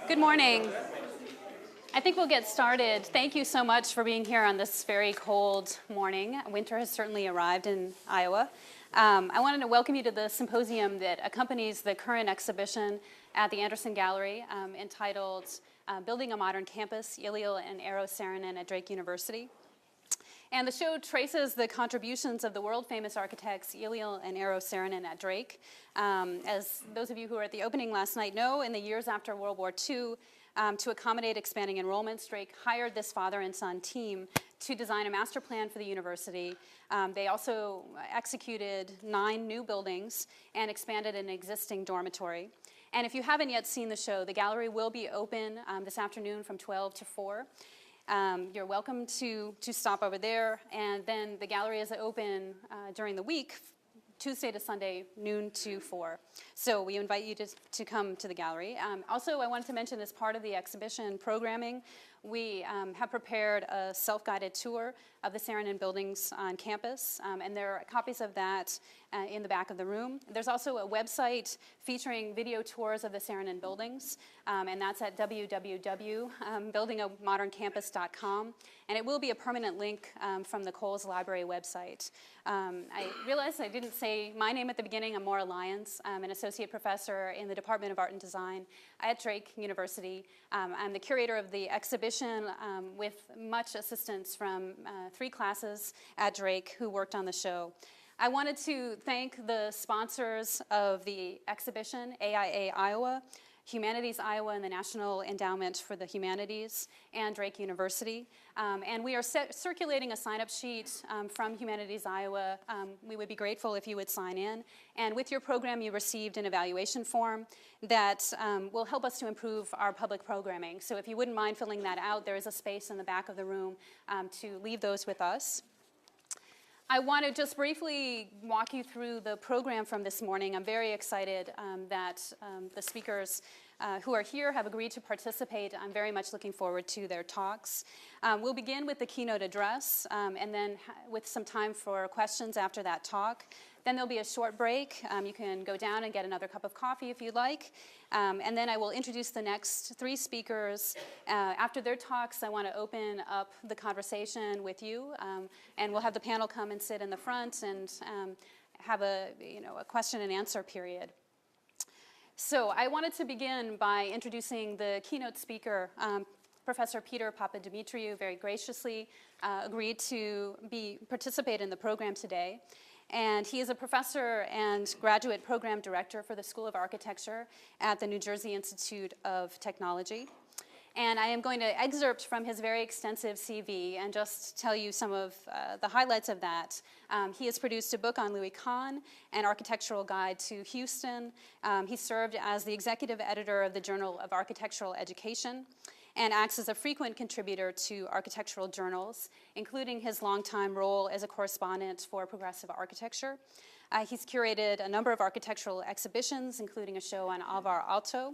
Good morning. I think we'll get started. Thank you so much for being here on this very cold morning. Winter has certainly arrived in Iowa. I wanted to welcome you to the symposium that accompanies the current exhibition at the Anderson Gallery entitled Building a Modern Campus, Iliel and Eero Saarinen at Drake University. And the show traces the contributions of the world-famous architects Iliel and Eero Saarinen at Drake. As those of you who were at the opening last night know, in the years after World War II, to accommodate expanding enrollments, Drake hired this father and son team to design a master plan for the university. They also executed 9 new buildings and expanded an existing dormitory. And if you haven't yet seen the show, the gallery will be open this afternoon from 12 to 4. You're welcome to stop over there, and then the gallery is open during the week, Tuesday to Sunday, noon to 4. So we invite you to come to the gallery. Also, I wanted to mention as part of the exhibition programming, we have prepared a self-guided tour of the Saarinen buildings on campus, and there are copies of that in the back of the room. There's also a website featuring video tours of the Saarinen buildings, and that's at www.buildingamoderncampus.com, and it will be a permanent link from the Coles Library website. I realized I didn't say my name at the beginning. I'm Maura Lyons. I'm an associate professor in the Department of Art and Design at Drake University. I'm the curator of the exhibition with much assistance from 3 classes at Drake who worked on the show. I wanted to thank the sponsors of the exhibition, AIA Iowa, Humanities Iowa, and the National Endowment for the Humanities, and Drake University. And we are circulating a sign-up sheet from Humanities Iowa. We would be grateful if you would sign in. And with your program, you received an evaluation form that will help us to improve our public programming. So if you wouldn't mind filling that out, there is a space in the back of the room to leave those with us. I want to just briefly walk you through the program from this morning. I'm very excited that the speakers who are here have agreed to participate. I'm very much looking forward to their talks. We'll begin with the keynote address and then with some time for questions after that talk. Then there'll be a short break. You can go down and get another cup of coffee if you'd like. And then I will introduce the next 3 speakers. After their talks, I want to open up the conversation with you. And we'll have the panel come and sit in the front and have a question and answer period. So I wanted to begin by introducing the keynote speaker. Professor Peter Papademetriou very graciously agreed to participate in the program today. And he is a professor and graduate program director for the School of Architecture at the New Jersey Institute of Technology. And I am going to excerpt from his very extensive CV and just tell you some of the highlights of that. He has produced a book on Louis Kahn, an architectural guide to Houston. He served as the executive editor of the Journal of Architectural Education and acts as a frequent contributor to architectural journals, including his longtime role as a correspondent for progressive architecture. He's curated a number of architectural exhibitions, including a show on Alvar Aalto.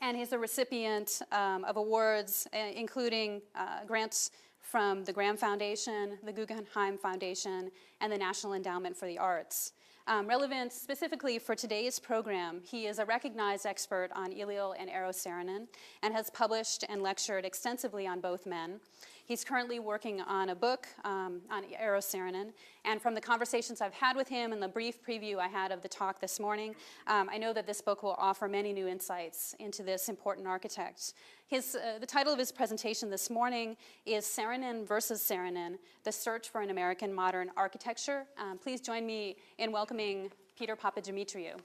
And he's a recipient of awards, including grants from the Graham Foundation, the Guggenheim Foundation, and the National Endowment for the Arts. Relevant specifically for today's program, he is a recognized expert on Iliel and Eero Saarinen and has published and lectured extensively on both men. He's currently working on a book on Eero Saarinen, and from the conversations I've had with him and the brief preview I had of the talk this morning, I know that this book will offer many new insights into this important architect. The title of his presentation this morning is Saarinen versus Saarinen, The Search for an American Modern Architecture. Please join me in welcoming Peter Papademetriou.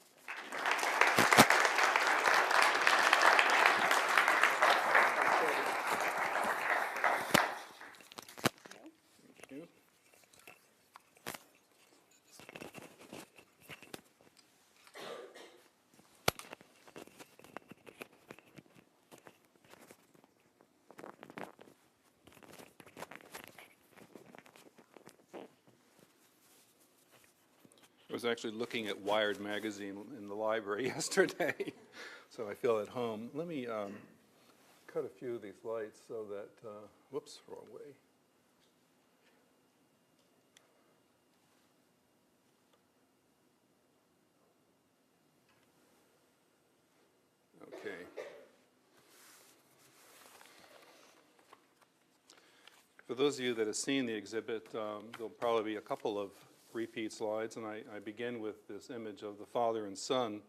I was actually looking at Wired magazine in the library yesterday, so I feel at home. Let me cut a few of these lights so that, whoops, wrong way. Okay. For those of you that have seen the exhibit, there'll probably be a couple of repeat slides, and I begin with this image of the father and son,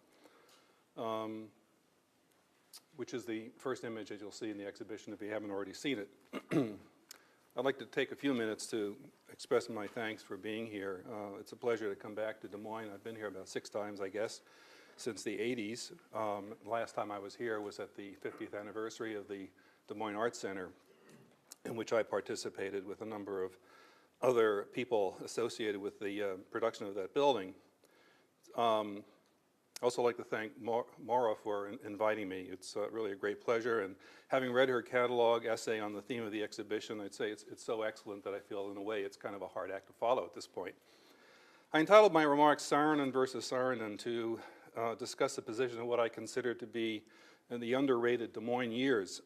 which is the first image that you'll see in the exhibition if you haven't already seen it. I'd like to take a few minutes to express my thanks for being here. It's a pleasure to come back to Des Moines. I've been here about 6 times, I guess, since the 80s. Last time I was here was at the 50th anniversary of the Des Moines Arts Center, in which I participated with a number of other people associated with the production of that building. I'd also like to thank Maura for inviting me. It's really a great pleasure, and having read her catalog essay on the theme of the exhibition, I'd say it's so excellent that I feel in a way it's kind of a hard act to follow at this point. I entitled my remarks Saarinen versus Saarinen to discuss the position of what I consider to be the underrated Des Moines years,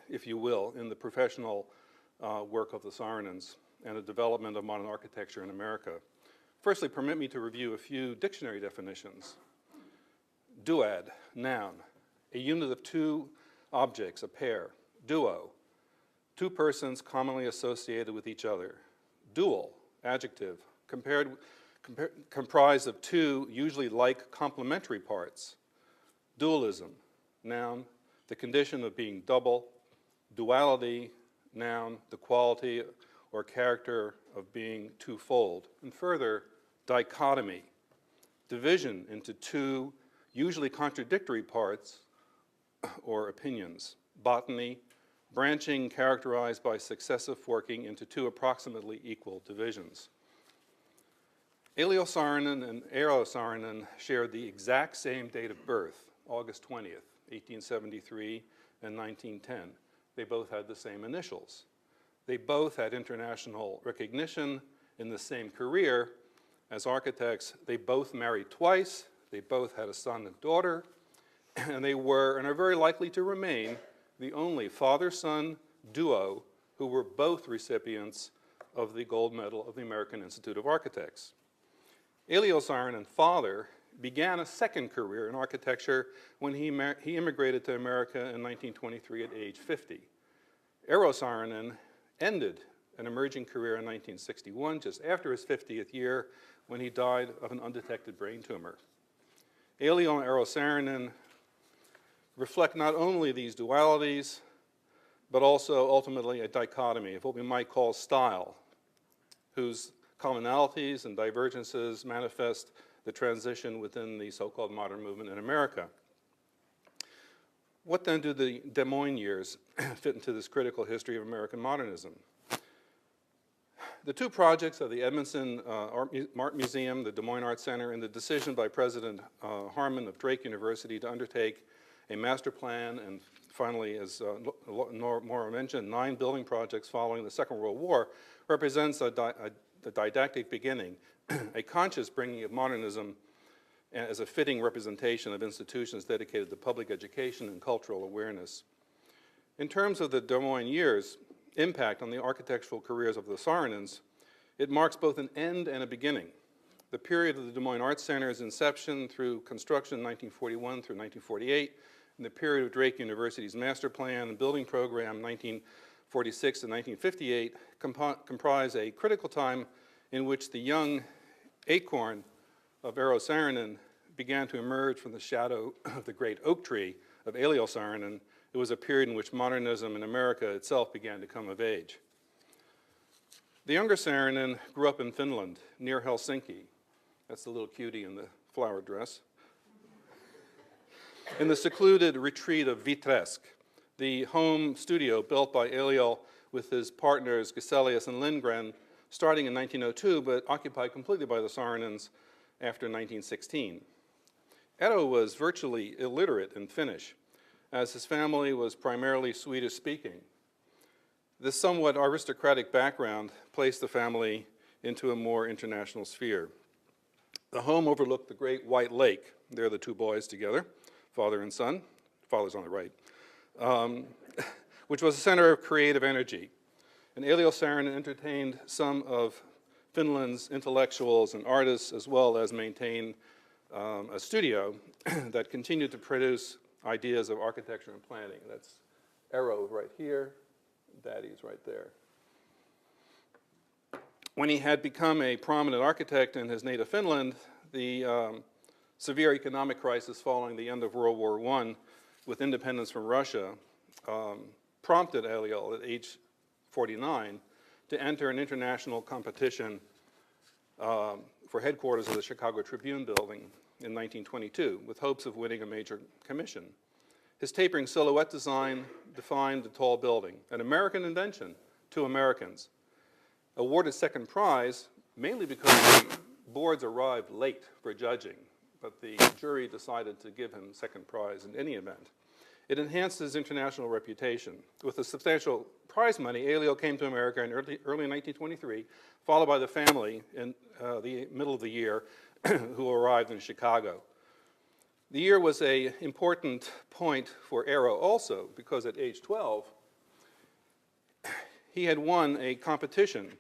if you will, in the professional work of the Saarinens and the development of modern architecture in America. Firstly, permit me to review a few dictionary definitions. Duad, noun, a unit of 2 objects, a pair. Duo, 2 persons commonly associated with each other. Dual, adjective, comprised of 2 usually like complementary parts. Dualism, noun, the condition of being double. Duality, noun, the quality or character of being twofold. And further, dichotomy, division into 2 usually contradictory parts or opinions. Botany, branching characterized by successive forking into 2 approximately equal divisions. Elio Saarinen and Eero Saarinen shared the exact same date of birth, August 20th, 1873 and 1910. They both had the same initials. They both had international recognition in the same career as architects. They both married twice. They both had a son and daughter, and they were, and are very likely to remain, the only father-son duo who were both recipients of the gold medal of the American Institute of Architects. Elio Saarinen, father, began a second career in architecture when he immigrated to America in 1923 at age 50. Eero Saarinen ended an emerging career in 1961, just after his 50th year, when he died of an undetected brain tumor. Elio and Eero Saarinen reflect not only these dualities, but also ultimately a dichotomy of what we might call style, whose commonalities and divergences manifest the transition within the so-called modern movement in America. What then do the Des Moines years fit into this critical history of American modernism? The 2 projects of the Edmondson Art Museum, the Des Moines Arts Center, and the decision by President Harmon of Drake University to undertake a master plan and finally, as Maura mentioned, 9 building projects following the Second World War represents a didactic beginning, a conscious bringing of modernism as a fitting representation of institutions dedicated to public education and cultural awareness. In terms of the Des Moines years, impact on the architectural careers of the Saarinens, it marks both an end and a beginning. The period of the Des Moines Arts Center's inception through construction in 1941 through 1948, and the period of Drake University's master plan and building program 1946 to 1958 comprise a critical time in which the young acorn of Eero Saarinen began to emerge from the shadow of the great oak tree of Elio Saarinen. It was a period in which modernism in America itself began to come of age. The younger Saarinen grew up in Finland, near Helsinki. That's the little cutie in the flower dress. In the secluded retreat of Vitresk, the home studio built by Elio with his partners Geselius and Lindgren, starting in 1902, but occupied completely by the Saarinens after 1916. Eero was virtually illiterate in Finnish, as his family was primarily Swedish-speaking. This somewhat aristocratic background placed the family into a more international sphere. The home overlooked the great White Lake. There are the 2 boys together, father and son. Father's on the right, which was a center of creative energy. And Elio Saarinen entertained some of Finland's intellectuals and artists, as well as maintained a studio that continued to produce ideas of architecture and planning. That's Eero right here, Daddy's right there. When he had become a prominent architect in his native Finland, the severe economic crisis following the end of World War I with independence from Russia prompted Eliel at age 49 to enter an international competition for headquarters of the Chicago Tribune building in 1922 with hopes of winning a major commission. His tapering silhouette design defined the tall building, an American invention to Americans. Awarded second prize mainly because the boards arrived late for judging, but the jury decided to give him second prize in any event. It enhanced his international reputation. With the substantial prize money, Eliel came to America in early 1923, followed by the family in the middle of the year, who arrived in Chicago. The year was an important point for Eero also, because at age 12, he had won a competition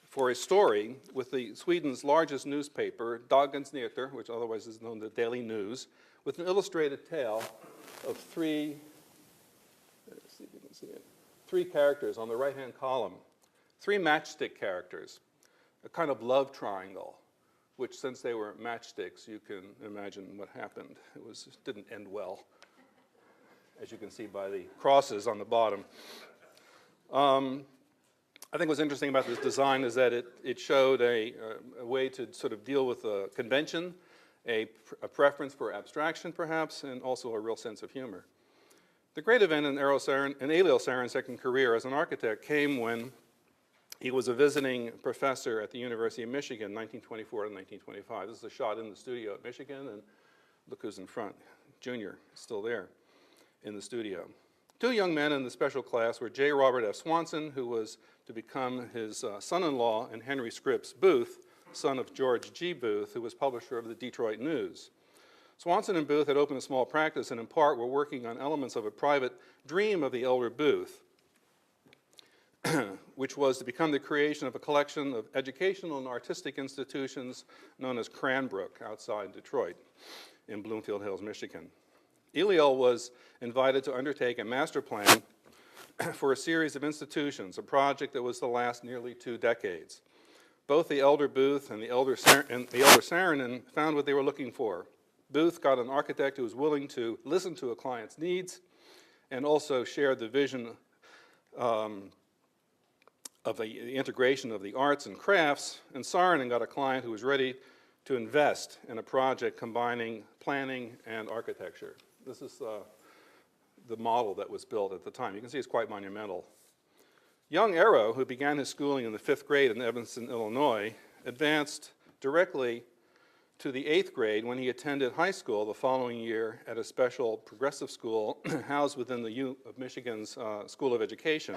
for a story with Sweden's largest newspaper, Dagens Nyheter, which otherwise is known as Daily News, with an illustrated tale of three characters on the right-hand column, three matchstick characters, a kind of love triangle, which since they were matchsticks, you can imagine what happened. It didn't end well, as you can see by the crosses on the bottom. I think what's interesting about this design is that it showed a way to sort of deal with a convention, a preference for abstraction perhaps, and also a real sense of humor. The great event in Eliel Saarinen's second career as an architect came when he was a visiting professor at the University of Michigan, 1924 to 1925. This is a shot in the studio at Michigan, and look who's in front. Junior, still there in the studio. Two young men in the special class were J. Robert F. Swanson, who was to become his son-in-law, and Henry Scripps Booth, son of George G. Booth, who was publisher of the Detroit News. Swanson and Booth had opened a small practice and in part were working on elements of a private dream of the elder Booth, which was to become the creation of a collection of educational and artistic institutions known as Cranbrook outside Detroit in Bloomfield Hills, Michigan. Eliel was invited to undertake a master plan for a series of institutions, a project that was to last nearly 2 decades. Both the elder Booth and the elder Saarinen found what they were looking for. Booth got an architect who was willing to listen to a client's needs and also shared the vision of the integration of the arts and crafts, and Saarinen got a client who was ready to invest in a project combining planning and architecture. This is the model that was built at the time. You can see it's quite monumental. Young Eero, who began his schooling in the 5th grade in Evanston, Illinois, advanced directly to the 8th grade when he attended high school the following year at a special progressive school housed within the U of Michigan's School of Education.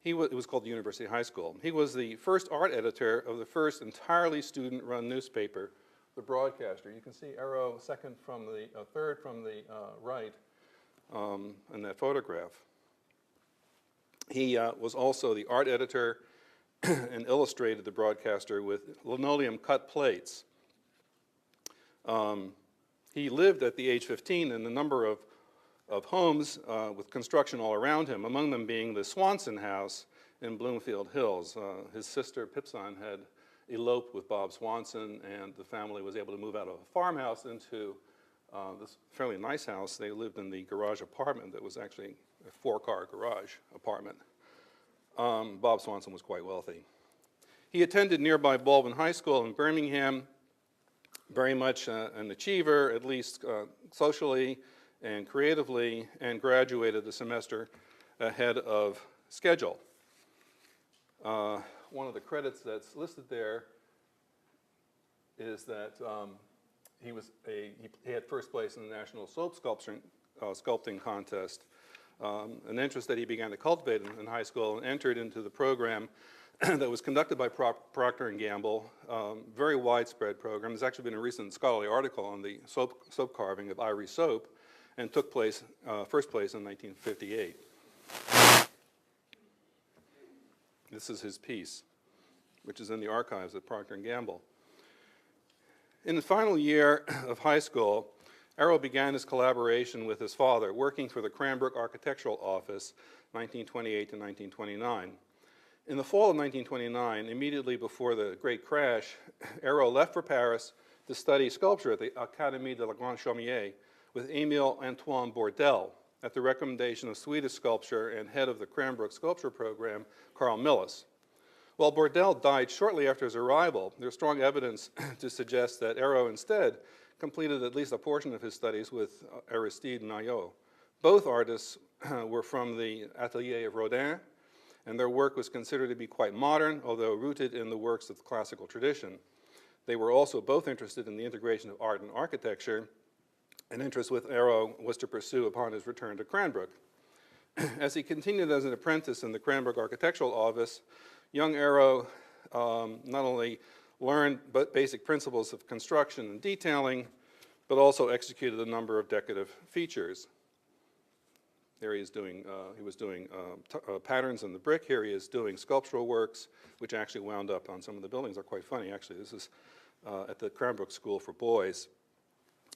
It was called the University High School. He was the first art editor of the first entirely student-run newspaper, The Broadcaster. You can see Eero third from the right in that photograph. He was also the art editor and illustrated The Broadcaster with linoleum cut plates. He lived at the age 15 in a number of homes with construction all around him, among them being the Swanson house in Bloomfield Hills. His sister Pipson had eloped with Bob Swanson, and the family was able to move out of a farmhouse into this fairly nice house. They lived in the garage apartment that was actually a 4-car garage apartment. Bob Swanson was quite wealthy. He attended nearby Baldwin High School in Birmingham, very much an achiever, at least socially and creatively, and graduated a semester ahead of schedule. One of the credits that's listed there is that he had first place in the National Soap Sculpting Contest, an interest that he began to cultivate in high school, and entered into the program that was conducted by Procter & Gamble, very widespread program. There's actually been a recent scholarly article on the soap carving of Ivory soap, and took place, first place in 1958. This is his piece, which is in the archives at Procter & Gamble. In the final year of high school, Eero began his collaboration with his father, working for the Cranbrook Architectural Office, 1928 to 1929. In the fall of 1929, immediately before the Great Crash, Hérault left for Paris to study sculpture at the Académie de la Grande Chaumière with Émile Antoine Bourdelle, at the recommendation of Swedish sculptor and head of the Cranbrook sculpture program, Carl Milles. While Bourdelle died shortly after his arrival, there's strong evidence to suggest that Hérault instead completed at least a portion of his studies with Aristide Maillot. Both artists were from the atelier of Rodin, and their work was considered to be quite modern, although rooted in the works of the classical tradition. They were also both interested in the integration of art and architecture, an interest which Hérault was to pursue upon his return to Cranbrook. As he continued as an apprentice in the Cranbrook Architectural Office, young Hérault not only learned basic principles of construction and detailing, but also executed a number of decorative features. There he was doing patterns in the brick. Here he is doing sculptural works, which actually wound up on some of the buildings. Are quite funny, actually. This is at the Cranbrook School for Boys.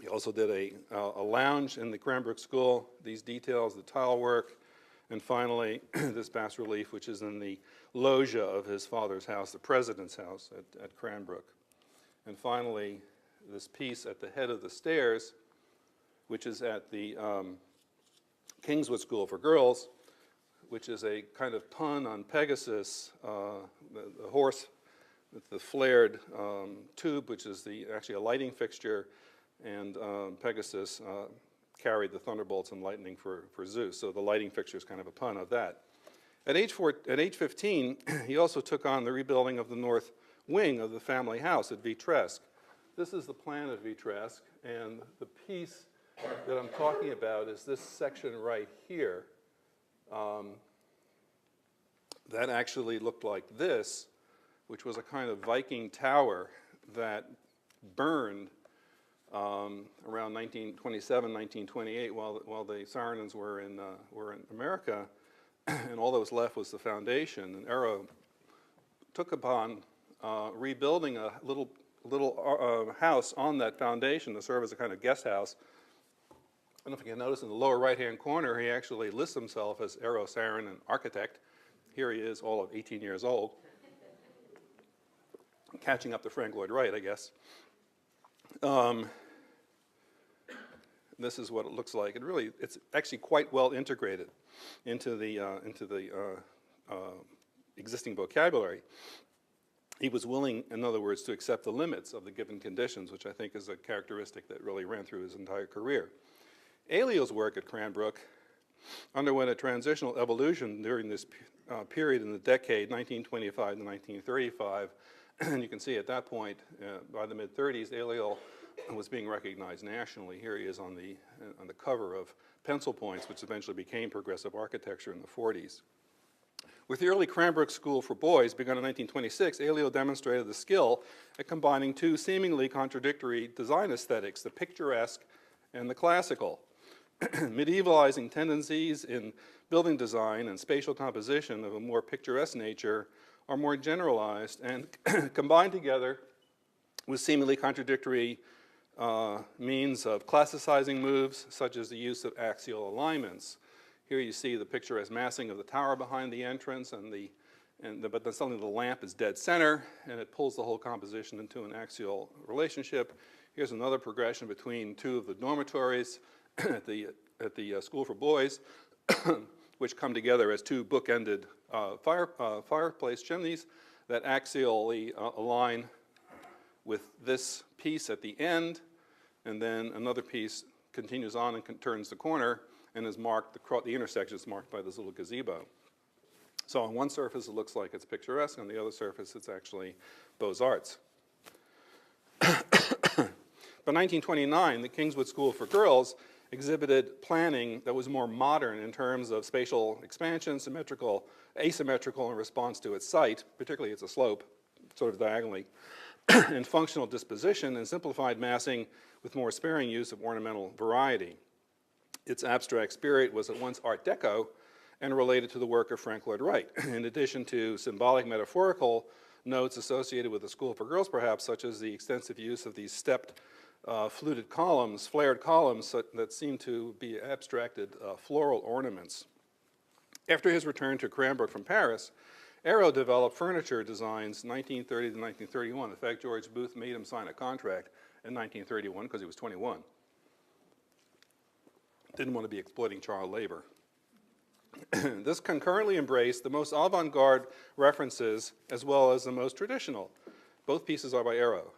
He also did a lounge in the Cranbrook School, these details, the tile work, and finally this bas-relief, which is in the loggia of his father's house, the president's house at Cranbrook. And finally, this piece at the head of the stairs, which is at the Kingswood School for Girls, which is a kind of pun on Pegasus, the horse with the flared tube, which is actually a lighting fixture, and Pegasus carried the thunderbolts and lightning for Zeus. So the lighting fixture is kind of a pun of that. At age 15, he also took on the rebuilding of the north wing of the family house at Vitresque. This is the plan of Vitresque, and the piece that I'm talking about is this section right here. That actually looked like this, which was a kind of Viking tower that burned around 1927, 1928, while the Saarinens were in America, and all that was left was the foundation. And Hérault took upon rebuilding a little house on that foundation to serve as a kind of guest house. I don't know if you can notice in the lower right-hand corner, he actually lists himself as Hérault Saarinen, architect. Here he is, all of 18 years old, catching up to Frank Lloyd Wright, I guess. This is what it looks like. It's actually quite well integrated into the existing vocabulary. He was willing, in other words, to accept the limits of the given conditions, which I think is a characteristic that really ran through his entire career. Élile's work at Cranbrook underwent a transitional evolution during this period in the decade 1925 to 1935. And you can see at that point, by the mid-30s, Élile was being recognized nationally. Here he is on the cover of Pencil Points, which eventually became progressive architecture in the 40s. With the early Cranbrook School for Boys, begun in 1926, Élile demonstrated the skill at combining two seemingly contradictory design aesthetics, the picturesque and the classical. Medievalizing tendencies in building design and spatial composition of a more picturesque nature are more generalized and combined together with seemingly contradictory means of classicizing moves, such as the use of axial alignments. Here you see the picturesque massing of the tower behind the entrance, but then suddenly the lamp is dead center, and it pulls the whole composition into an axial relationship. Here's another progression between two of the dormitories at the School for Boys, which come together as two bookended fireplace chimneys that axially align with this piece at the end, and then another piece continues on and turns the corner and is marked, the intersection is marked by this little gazebo. So on one surface it looks like it's picturesque, on the other surface it's actually Beaux-Arts. By 1929, the Kingswood School for Girls exhibited planning that was more modern in terms of spatial expansion, symmetrical, asymmetrical in response to its site, particularly it's a slope, sort of diagonally, and functional disposition and simplified massing with more sparing use of ornamental variety. Its abstract spirit was at once Art Deco and related to the work of Frank Lloyd Wright, in addition to symbolic metaphorical notes associated with the School for Girls, perhaps, such as the extensive use of these stepped fluted columns, flared columns that seem to be abstracted floral ornaments. After his return to Cranbrook from Paris, Arrow developed furniture designs 1930 to 1931. In fact, George Booth made him sign a contract in 1931 because he was 21. Didn't want to be exploiting child labor. This concurrently embraced the most avant-garde references as well as the most traditional. Both pieces are by Arrow.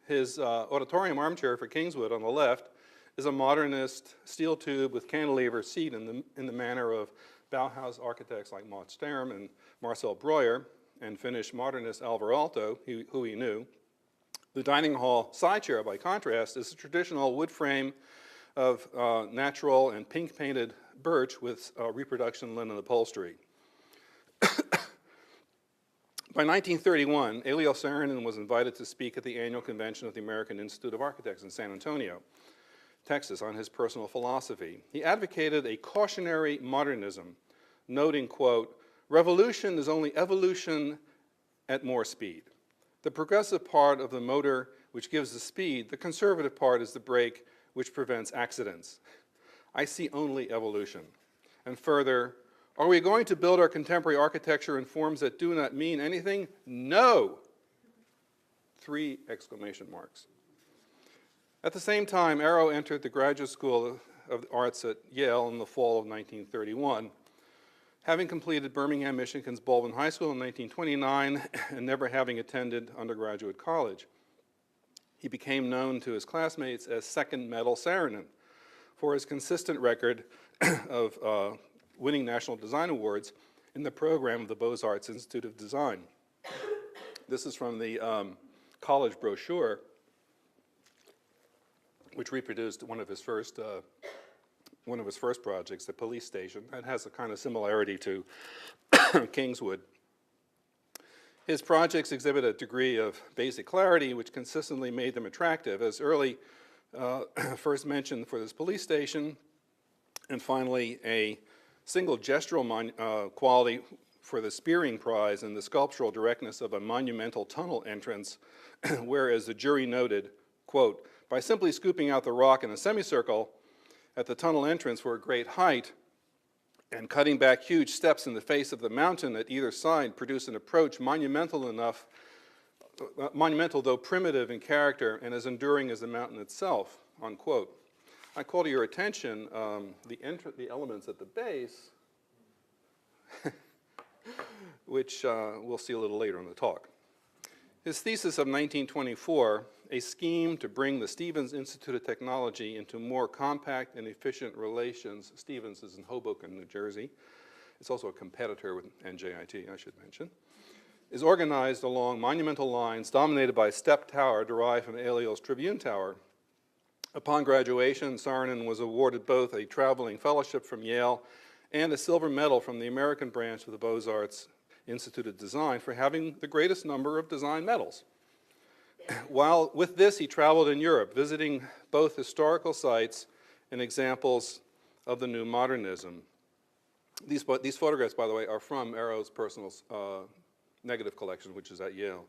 His auditorium armchair for Kingswood on the left is a modernist steel tube with cantilever seat in the manner of Bauhaus architects like Max Sturm and Marcel Breuer, and Finnish modernist Alvar Aalto, who he knew. The dining hall side chair, by contrast, is a traditional wood frame of natural and pink-painted birch with reproduction linen upholstery. By 1931, Eliel Saarinen was invited to speak at the annual convention of the American Institute of Architects in San Antonio, Texas, on his personal philosophy. He advocated a cautionary modernism, noting, quote, "Revolution is only evolution at more speed. The progressive part of the motor which gives the speed, the conservative part is the brake which prevents accidents. I see only evolution." And further, "Are we going to build our contemporary architecture in forms that do not mean anything? No!" 3 exclamation marks. At the same time, Arrow entered the Graduate School of Arts at Yale in the fall of 1931, having completed Birmingham, Michigan's Baldwin High School in 1929 and never having attended undergraduate college. He became known to his classmates as Second Medal Saarinen for his consistent record of winning National Design Awards in the program of the Beaux-Arts Institute of Design. This is from the college brochure, which reproduced one of his first projects, the police station. That has a kind of similarity to Kingswood. His projects exhibit a degree of basic clarity which consistently made them attractive, as early first mentioned for this police station, and finally a single gestural quality for the Spearing Prize and the sculptural directness of a monumental tunnel entrance, where, as the jury noted, quote, "By simply scooping out the rock in a semicircle at the tunnel entrance for a great height and cutting back huge steps in the face of the mountain at either side produced an approach monumental though primitive in character and as enduring as the mountain itself," unquote. I call to your attention the elements at the base, which we'll see a little later in the talk. His thesis of 1924, "A scheme to bring the Stevens Institute of Technology into more compact and efficient relations." Stevens is in Hoboken, New Jersey. It's also a competitor with NJIT, I should mention. Is organized along monumental lines dominated by a step tower derived from Eliel's Tribune Tower. Upon graduation, Saarinen was awarded both a traveling fellowship from Yale and a silver medal from the American branch of the Beaux-Arts Institute of Design for having the greatest number of design medals. While with this, he traveled in Europe, visiting both historical sites and examples of the new modernism. These photographs, by the way, are from Arrow's personal negative collection, which is at Yale.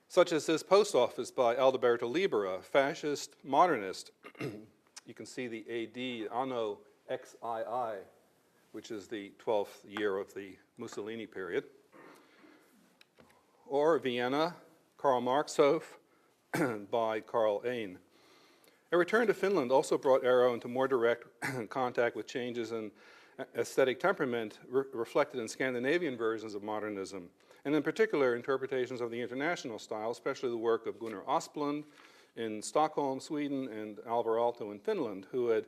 Such as this post office by Alberto Libera, fascist modernist. You can see the AD, Anno XII, which is the 12th year of the Mussolini period. Or Vienna, Karl Marxhof by Karl Ain. A return to Finland also brought Arrow into more direct contact with changes in aesthetic temperament reflected in Scandinavian versions of modernism, and in particular interpretations of the international style, especially the work of Gunnar Asplund in Stockholm, Sweden, and Alvar Aalto in Finland, who had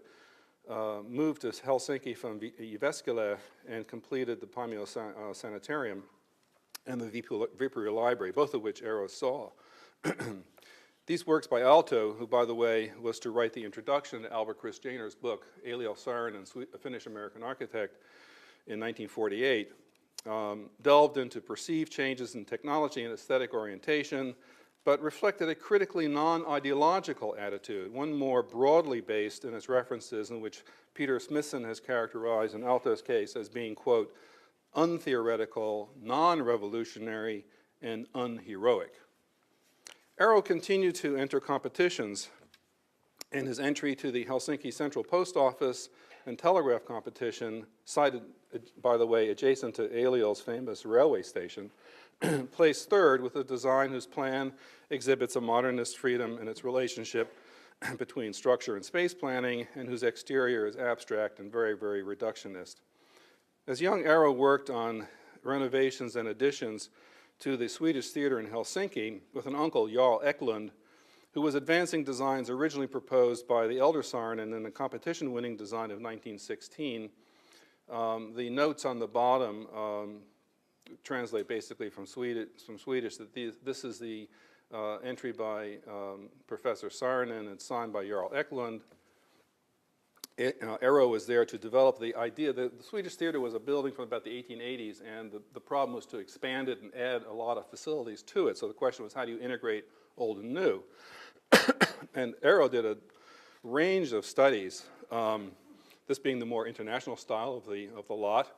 moved to Helsinki from Jyväskylä and completed the Paimio Sanitarium and the Viipuri Library, both of which Arrow saw. These works by Aalto, who, by the way, was to write the introduction to Albert Christianer's book, Eliel Saarinen, a Finnish-American architect, in 1948, delved into perceived changes in technology and aesthetic orientation, but reflected a critically non-ideological attitude, one more broadly based in its references, in which Peter Smithson has characterized in Aalto's case as being, quote, untheoretical, non-revolutionary, and unheroic. Arrow continued to enter competitions in his entry to the Helsinki Central Post Office and Telegraph competition, cited, by the way, adjacent to Eliel's famous railway station, placed third with a design whose plan exhibits a modernist freedom in its relationship between structure and space planning, and whose exterior is abstract and very, very reductionist. As young Eero worked on renovations and additions to the Swedish theater in Helsinki with an uncle, Jarl Eklund, who was advancing designs originally proposed by the elder Saarinen in a competition-winning design of 1916. The notes on the bottom translate basically from Swedish that this is the entry by Professor Saarinen and signed by Jarl Eklund. Eero was there to develop the idea that the Swedish theater was a building from about the 1880s, and the problem was to expand it and add a lot of facilities to it. So the question was, how do you integrate old and new? And Eero did a range of studies, this being the more international style of the lot.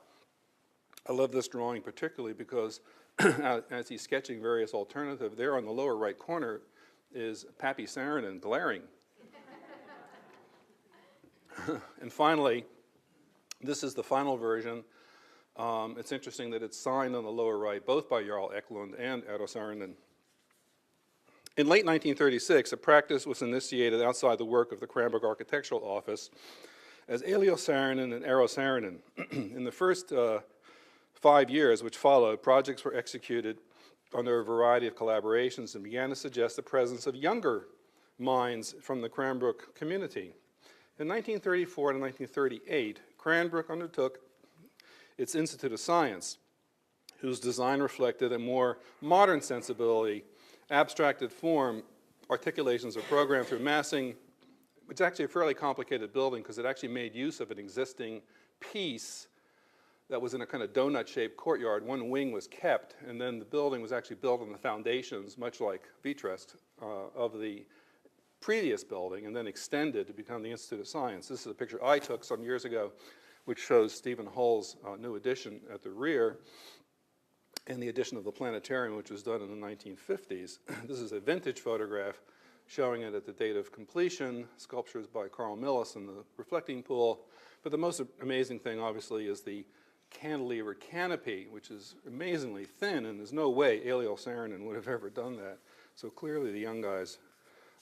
I love this drawing particularly because as he's sketching various alternatives, there on the lower right corner is Pappy Saarinen glaring. And finally, this is the final version. It's interesting that it's signed on the lower right, both by Jarl Eklund and Eero Saarinen. In late 1936, a practice was initiated outside the work of the Cranbrook Architectural Office as Elio Saarinen and Eero Saarinen. In the first 5 years which followed, projects were executed under a variety of collaborations and began to suggest the presence of younger minds from the Cranbrook community. In 1934 to 1938, Cranbrook undertook its Institute of Science, whose design reflected a more modern sensibility, abstracted form, articulations of program through massing. It's actually a fairly complicated building because it actually made use of an existing piece that was in a kind of donut-shaped courtyard. One wing was kept, and then the building was actually built on the foundations, much like Vitresk, of the previous building, and then extended to become the Institute of Science. This is a picture I took some years ago, which shows Stephen Hull's new addition at the rear, and the addition of the planetarium, which was done in the 1950s. This is a vintage photograph showing it at the date of completion, sculptures by Carl Millis in the reflecting pool. But the most amazing thing, obviously, is the cantilever canopy, which is amazingly thin, and there's no way Elio Saarinen would have ever done that. So clearly the young guys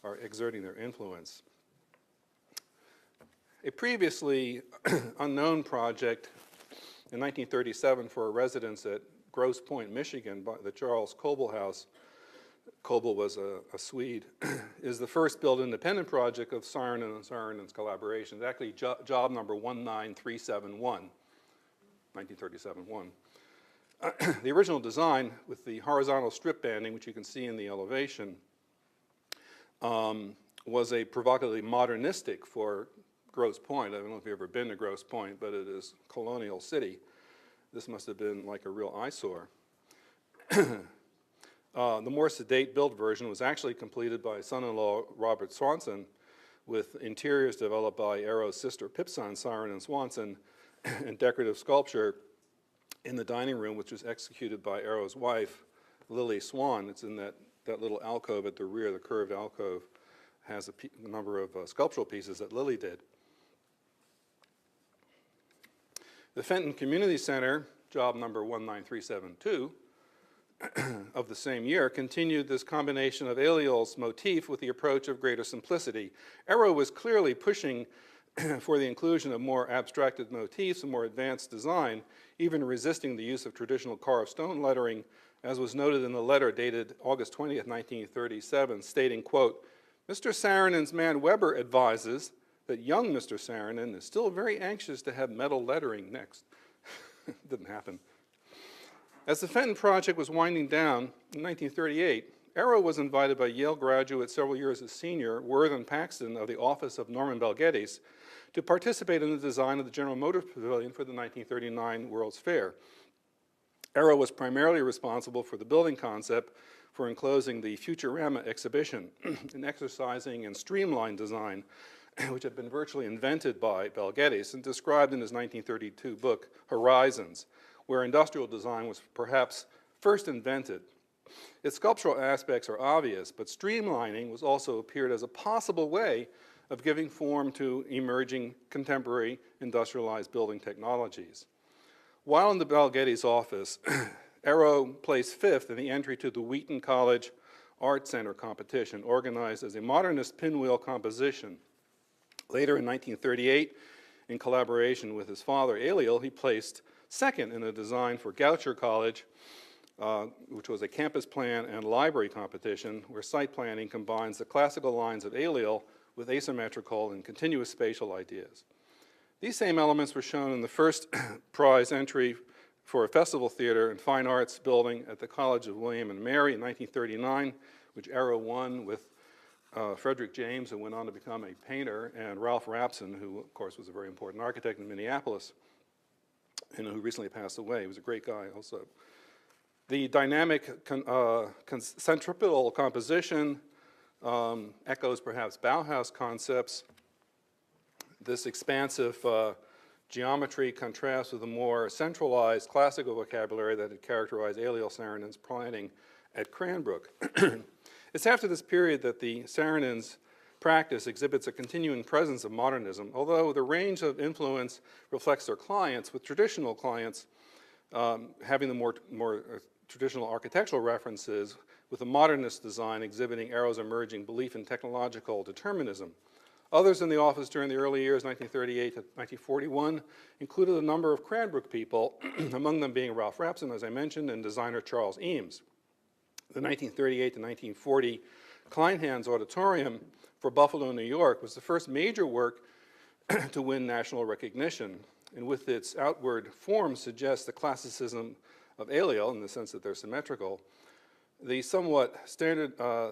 are exerting their influence. A previously unknown project in 1937 for a residence at Grosse Pointe, Michigan, by the Charles Coble House. Coble was a Swede, is the first built independent project of Saarinen and Saarinen's collaboration. It's actually job number 19371, 1937-1. The original design with the horizontal strip banding, which you can see in the elevation, was a provocatively modernistic for Grosse Pointe. I don't know if you've ever been to Grosse Pointe, but it is a colonial city. This must have been like a real eyesore. The more sedate built version was actually completed by son-in-law Robert Swanson, with interiors developed by Eero's sister Pipsan Saarinen Swanson, and decorative sculpture in the dining room, which was executed by Eero's wife, Lily Swan. It's in that little alcove at the rear. The curved alcove has a number of sculptural pieces that Lily did. The Fenton Community Center, job number 19372, of the same year, continued this combination of Eliel's motif with the approach of greater simplicity. Eero was clearly pushing for the inclusion of more abstracted motifs and more advanced design, even resisting the use of traditional carved stone lettering, as was noted in the letter dated August 20th, 1937, stating, quote, "Mr. Saarinen's man Weber advises that young Mr. Saarinen is still very anxious to have metal lettering next." Didn't happen. As the Fenton project was winding down in 1938, Eero was invited by Yale graduate, several years as senior, Worthen Paxton of the office of Norman Belgettis, to participate in the design of the General Motors Pavilion for the 1939 World's Fair. Eero was primarily responsible for the building concept for enclosing the Futurama exhibition, an exercising and streamlined design which had been virtually invented by Belgettis and described in his 1932 book, Horizons, where industrial design was perhaps first invented. Its sculptural aspects are obvious, but streamlining was also appeared as a possible way of giving form to emerging contemporary industrialized building technologies. While in the Balgetti's office, Arrow placed 5th in the entry to the Wheaton College Art Center competition, organized as a modernist pinwheel composition. Later in 1938, in collaboration with his father, Eliel, he placed 2nd in a design for Goucher College, which was a campus plan and library competition where site planning combines the classical lines of Eliel with asymmetrical and continuous spatial ideas. These same elements were shown in the first prize entry for a festival theater and fine arts building at the College of William and Mary in 1939, which Arrow won with Frederick James, who went on to become a painter, and Ralph Rapson, who of course was a very important architect in Minneapolis, and who recently passed away. He was a great guy also. The dynamic centripetal composition echoes perhaps Bauhaus concepts. This expansive geometry contrasts with the more centralized classical vocabulary that had characterized Eliel Saarinen's planning at Cranbrook. It's after this period that the Saarinen's practice exhibits a continuing presence of modernism, although the range of influence reflects their clients, with traditional clients having the more traditional architectural references, with the modernist design exhibiting Arrow's emerging belief in technological determinism. Others in the office during the early years, 1938 to 1941, included a number of Cranbrook people, among them being Ralph Rapson, as I mentioned, and designer Charles Eames. The 1938 to 1940 Kleinhans Auditorium for Buffalo, New York, was the first major work to win national recognition, and with its outward form suggests the classicism of Eliel in the sense that they're symmetrical. The somewhat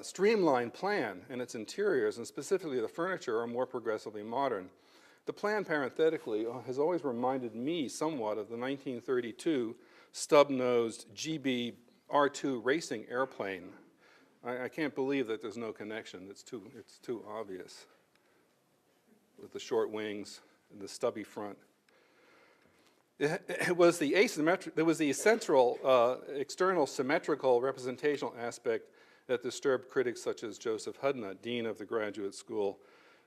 streamlined plan and its interiors, and specifically the furniture, are more progressively modern. The plan, parenthetically, has always reminded me somewhat of the 1932 stub-nosed GB R2 racing airplane. I can't believe that there's no connection. It's too obvious, with the short wings and the stubby front. It was the central external symmetrical representational aspect that disturbed critics such as Joseph Hudnut, dean of the graduate school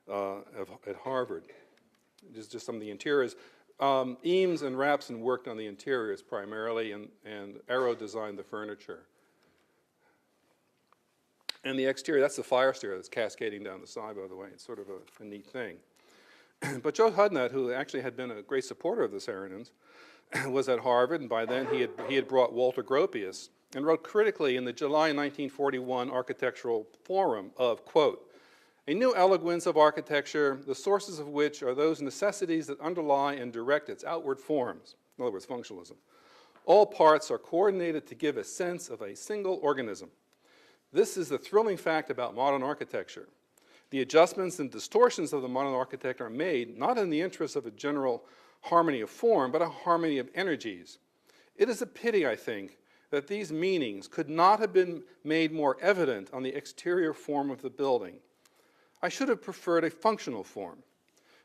at Harvard. Just some of the interiors. Eames and Rapson worked on the interiors primarily, and Arrow designed the furniture. And the exterior, that's the fire stair that's cascading down the side, by the way. It's sort of a neat thing. But Joe Hudnut, who actually had been a great supporter of the Saarinens, was at Harvard, and by then he had brought Walter Gropius, and wrote critically in the July 1941 Architectural Forum of, quote, "A new eloquence of architecture, the sources of which are those necessities that underlie and direct its outward forms," in other words, functionalism. "All parts are coordinated to give a sense of a single organism. This is the thrilling fact about modern architecture. The adjustments and distortions of the modern architect are made not in the interest of a general harmony of form, but a harmony of energies. It is a pity, I think, that these meanings could not have been made more evident on the exterior form of the building. I should have preferred a functional form.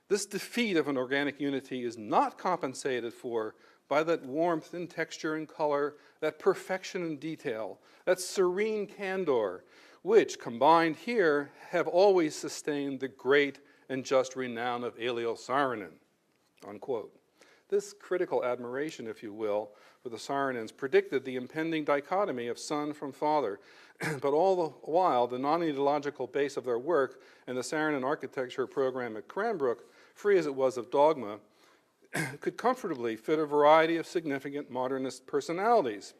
This defeat of an organic unity is not compensated for by that warmth in texture and color, that perfection in detail, that serene candor, which, combined here, have always sustained the great and just renown of Eliel Saarinen," unquote. This critical admiration, if you will, for the Saarinens predicted the impending dichotomy of son from father, but all the while, the non-ideological base of their work and the Saarinen architecture program at Cranbrook, free as it was of dogma, could comfortably fit a variety of significant modernist personalities,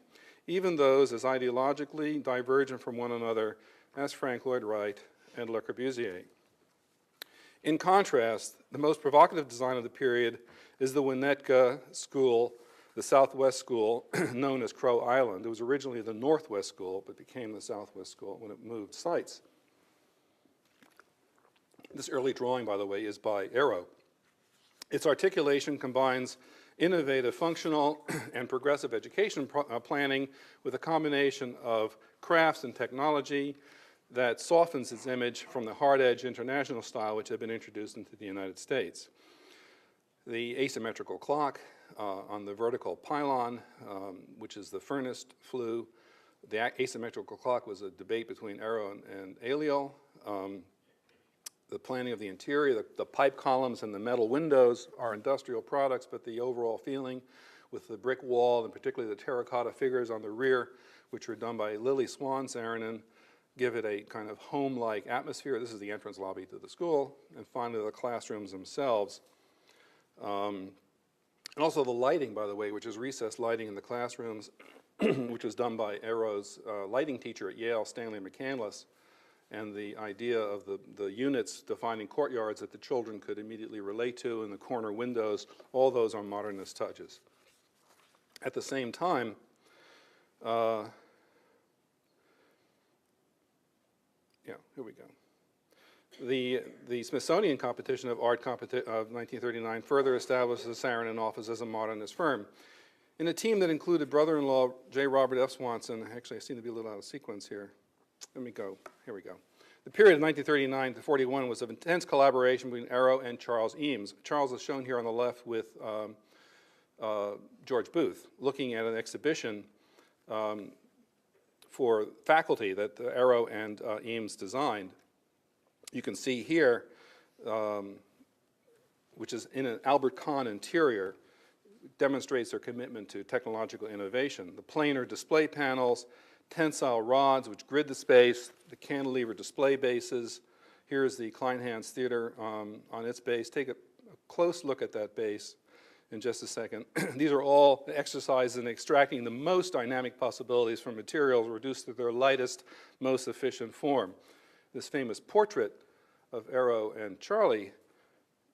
even those as ideologically divergent from one another as Frank Lloyd Wright and Le Corbusier. In contrast, the most provocative design of the period is the Winnetka School, the Southwest School, known as Crow Island. It was originally the Northwest School, but became the Southwest School when it moved sites. This early drawing, by the way, is by Arrow. Its articulation combines innovative functional and progressive education planning with a combination of crafts and technology that softens its image from the hard-edge international style which had been introduced into the United States. The asymmetrical clock on the vertical pylon, which is the furnace flue. The asymmetrical clock was a debate between Arrow and Eliel. the planning of the interior, the pipe columns and the metal windows are industrial products, but the overall feeling with the brick wall and particularly the terracotta figures on the rear, which were done by Lily Swan Saarinen, give it a kind of home-like atmosphere. This is the entrance lobby to the school, and finally the classrooms themselves. And also the lighting, by the way, which is recessed lighting in the classrooms, which was done by Aero's lighting teacher at Yale, Stanley McCandless, and the idea of the units defining courtyards that the children could immediately relate to, and the corner windows, all those are modernist touches. At the same time, here we go. The Smithsonian competition of art of 1939 further established the Saarinen office as a modernist firm. In a team that included brother-in-law J. Robert F. Swanson, actually I seem to be a little out of sequence here. Let me go, here we go. The period of 1939 to 41 was of intense collaboration between Aero and Charles Eames. Charles is shown here on the left with George Booth, looking at an exhibition for faculty that Aero and Eames designed. You can see here, which is in an Albert Kahn interior, demonstrates their commitment to technological innovation. The planar display panels, tensile rods which grid the space, the cantilever display bases. Here's the Kleinhans Theater on its base. Take a close look at that base in just a second. These are all exercises in extracting the most dynamic possibilities from materials reduced to their lightest, most efficient form. This famous portrait of Aero and Charlie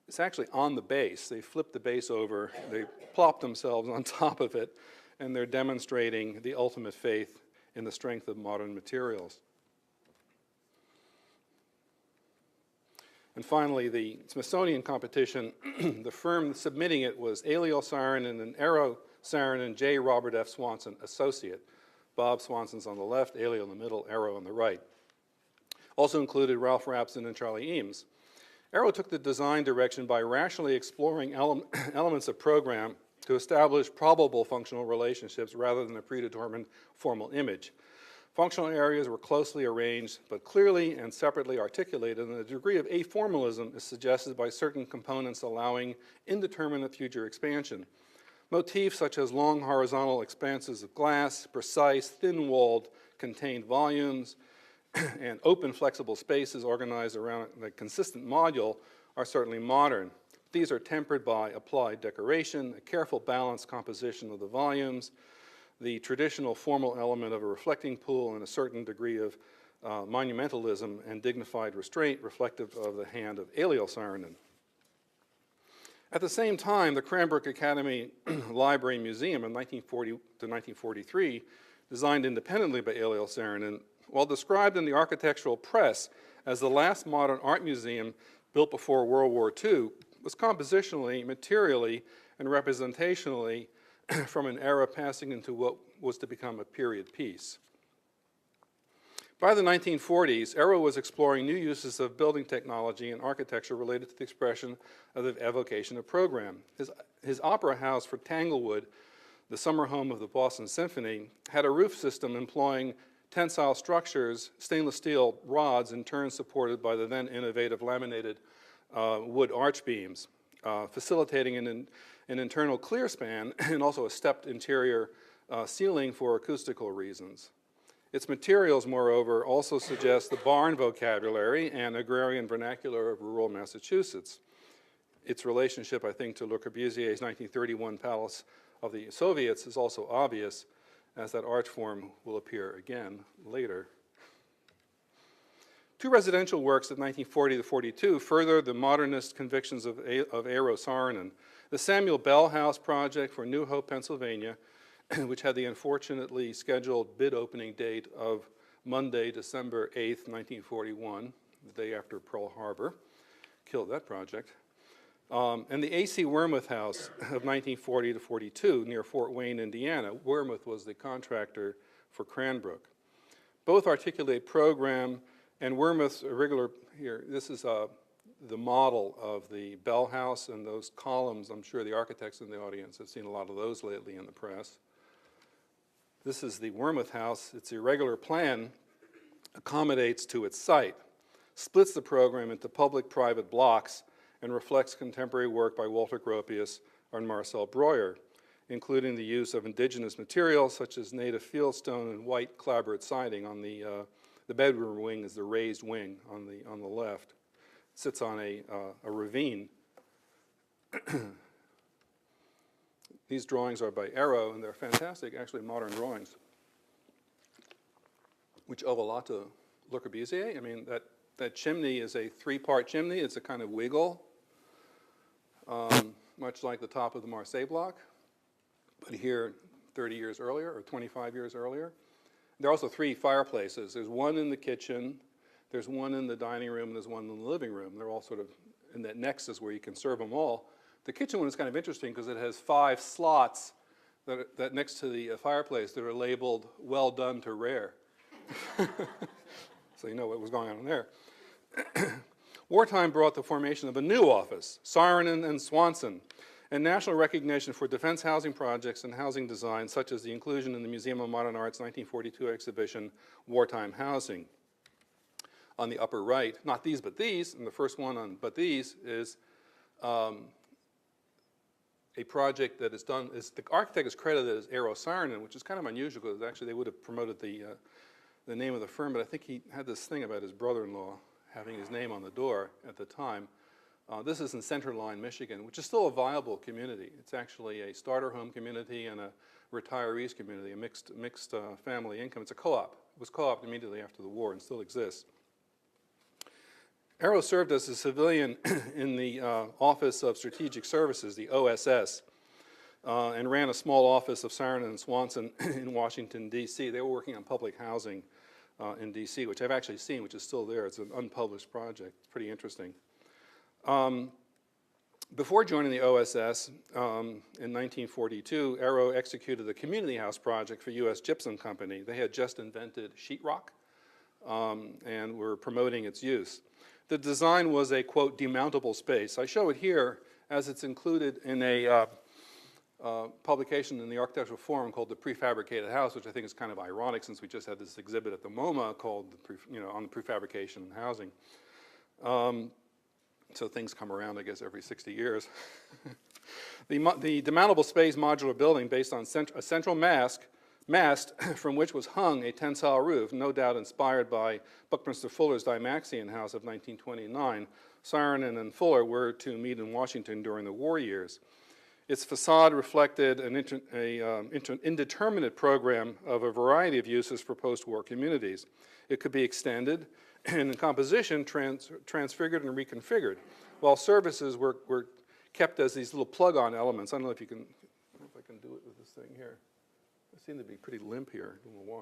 is actually on the base. They flip the base over, they plop themselves on top of it, and they're demonstrating the ultimate faith in the strength of modern materials. And finally, the Smithsonian competition, the firm submitting it was Eliel Saarinen and Aero Saarinen, J. Robert F. Swanson, associate. Bob Swanson's on the left, Eliel in the middle, Aero on the right. Also included Ralph Rapson and Charlie Eames. Aero took the design direction by rationally exploring elements of program to establish probable functional relationships rather than a predetermined formal image. Functional areas were closely arranged, but clearly and separately articulated, and a degree of aformalism is suggested by certain components allowing indeterminate future expansion. Motifs such as long horizontal expanses of glass, precise, thin-walled, contained volumes, and open flexible spaces organized around a consistent module are certainly modern. These are tempered by applied decoration, a careful balanced composition of the volumes, the traditional formal element of a reflecting pool, and a certain degree of monumentalism and dignified restraint reflective of the hand of Eliel Saarinen. At the same time, the Cranbrook Academy Library Museum in 1940 to 1943, designed independently by Eliel Saarinen, while described in the architectural press as the last modern art museum built before World War II, was compositionally, materially, and representationally from an era passing into what was to become a period piece. By the 1940s, Aero was exploring new uses of building technology and architecture related to the expression of the evocation of program. His opera house for Tanglewood, the summer home of the Boston Symphony, had a roof system employing tensile structures, stainless steel rods, in turn supported by the then innovative laminated wood arch beams, facilitating an internal clear span and also a stepped interior ceiling for acoustical reasons. Its materials, moreover, also suggest the barn vocabulary and agrarian vernacular of rural Massachusetts. Its relationship, I think, to Le Corbusier's 1931 Palace of the Soviets is also obvious, as that arch form will appear again later. Two residential works of 1940 to 42 furthered the modernist convictions of Aero Saarinen. The Samuel Bell House project for New Hope, Pennsylvania, which had the unfortunately scheduled bid opening date of Monday, December 8th, 1941, the day after Pearl Harbor, killed that project. And the A.C. Wormuth House of 1940 to 42 near Fort Wayne, Indiana. Wormuth was the contractor for Cranbrook. Both articulate program, and Wormuth's irregular, here, this is the model of the Bell House, and those columns, I'm sure the architects in the audience have seen a lot of those lately in the press. This is the Wormuth House. Its irregular plan accommodates to its site. splits the program into public-private blocks and reflects contemporary work by Walter Gropius and Marcel Breuer, including the use of indigenous materials such as native fieldstone and white clapboard siding. On the bedroom wing is the raised wing on the left. It sits on a ravine. These drawings are by Arrow, and they're fantastic, actually modern drawings, which owe a lot to Le Corbusier. I mean, that chimney is a three-part chimney. It's a kind of wiggle, much like the top of the Marseille block, but here 30 years earlier or 25 years earlier. There are also three fireplaces. There's one in the kitchen, there's one in the dining room, and there's one in the living room. They're all sort of in that nexus where you can serve them all. The kitchen one is kind of interesting because it has 5 slots that next to the fireplace that are labeled "well done" to rare. So you know what was going on there. Wartime brought the formation of a new office, Saarinen and Swanson, and national recognition for defense housing projects and housing design, such as the inclusion in the Museum of Modern Art's 1942 exhibition, Wartime Housing. On the upper right, not these but these, and the first one on but these is a project that is done, the architect is credited as Eero Saarinen, which is kind of unusual because actually they would have promoted the name of the firm, but I think he had this thing about his brother-in-law having his name on the door at the time. This is in Centerline, Michigan, which is still a viable community. It's actually a starter home community and a retirees community, a mixed family income. It's a co-op. It was co-opted immediately after the war and still exists. Arrow served as a civilian in the Office of Strategic Services, the OSS, and ran a small office of Saarinen and Swanson in Washington, D.C. They were working on public housing in D.C., which I've actually seen, which is still there. It's an unpublished project. It's pretty interesting. Before joining the OSS in 1942, Arrow executed the Community House project for U.S. Gypsum Company. They had just invented sheetrock and were promoting its use. The design was a, quote, demountable space. I show it here as it's included in a publication in the Architectural Forum called The Prefabricated House, which I think is kind of ironic since we just had this exhibit at the MoMA called, on the prefabrication and housing. So things come around, I guess, every 60 years. The demountable space modular building based on a central mast from which was hung a tensile roof, no doubt inspired by Buckminster Fuller's Dymaxion house of 1929. Saarinen and Fuller were to meet in Washington during the war years. Its facade reflected an indeterminate program of a variety of uses for post-war communities. It could be extended and in composition transfigured and reconfigured, while services were kept as these little plug-on elements. I don't know if I can do it with this thing here. I seem to be pretty limp here, I don't know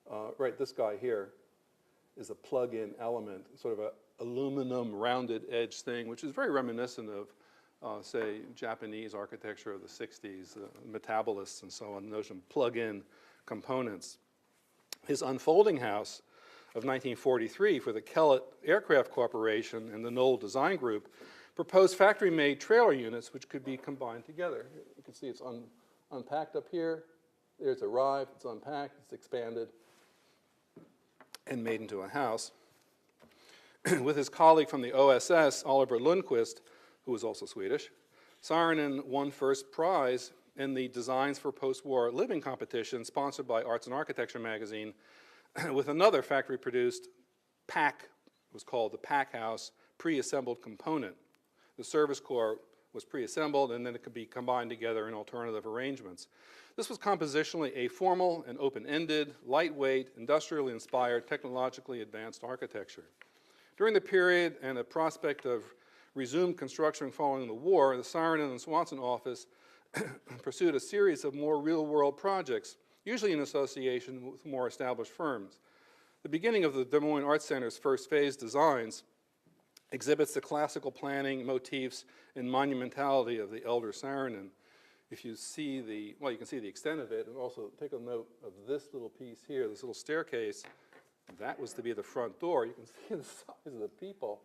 why. Right, this guy here is a plug-in element, sort of an aluminum rounded edge thing, which is very reminiscent of say, Japanese architecture of the 60s, metabolists and so on, the notion of plug-in components. His unfolding house of 1943 for the Kellett Aircraft Corporation and the Knoll Design Group proposed factory-made trailer units which could be combined together. You can see it's unpacked up here. It's arrived, it's unpacked, it's expanded, and made into a house. With his colleague from the OSS, Oliver Lundquist, who was also Swedish, Saarinen won first prize in the Designs for Post-War Living competition sponsored by Arts and Architecture magazine with another factory-produced pack, it was called the pack house, pre-assembled component. The service core was pre-assembled and then it could be combined together in alternative arrangements. This was compositionally a formal and open-ended, lightweight, industrially inspired, technologically advanced architecture. During the period and the prospect of resumed construction following the war, the Saarinen and Swanson office pursued a series of more real-world projects, usually in association with more established firms. The beginning of the Des Moines Arts Center's first phase designs exhibits the classical planning, motifs, and monumentality of the elder Saarinen. If you see the, well, you can see the extent of it, and also take a note of this little piece here, this little staircase. That was to be the front door. You can see the size of the people.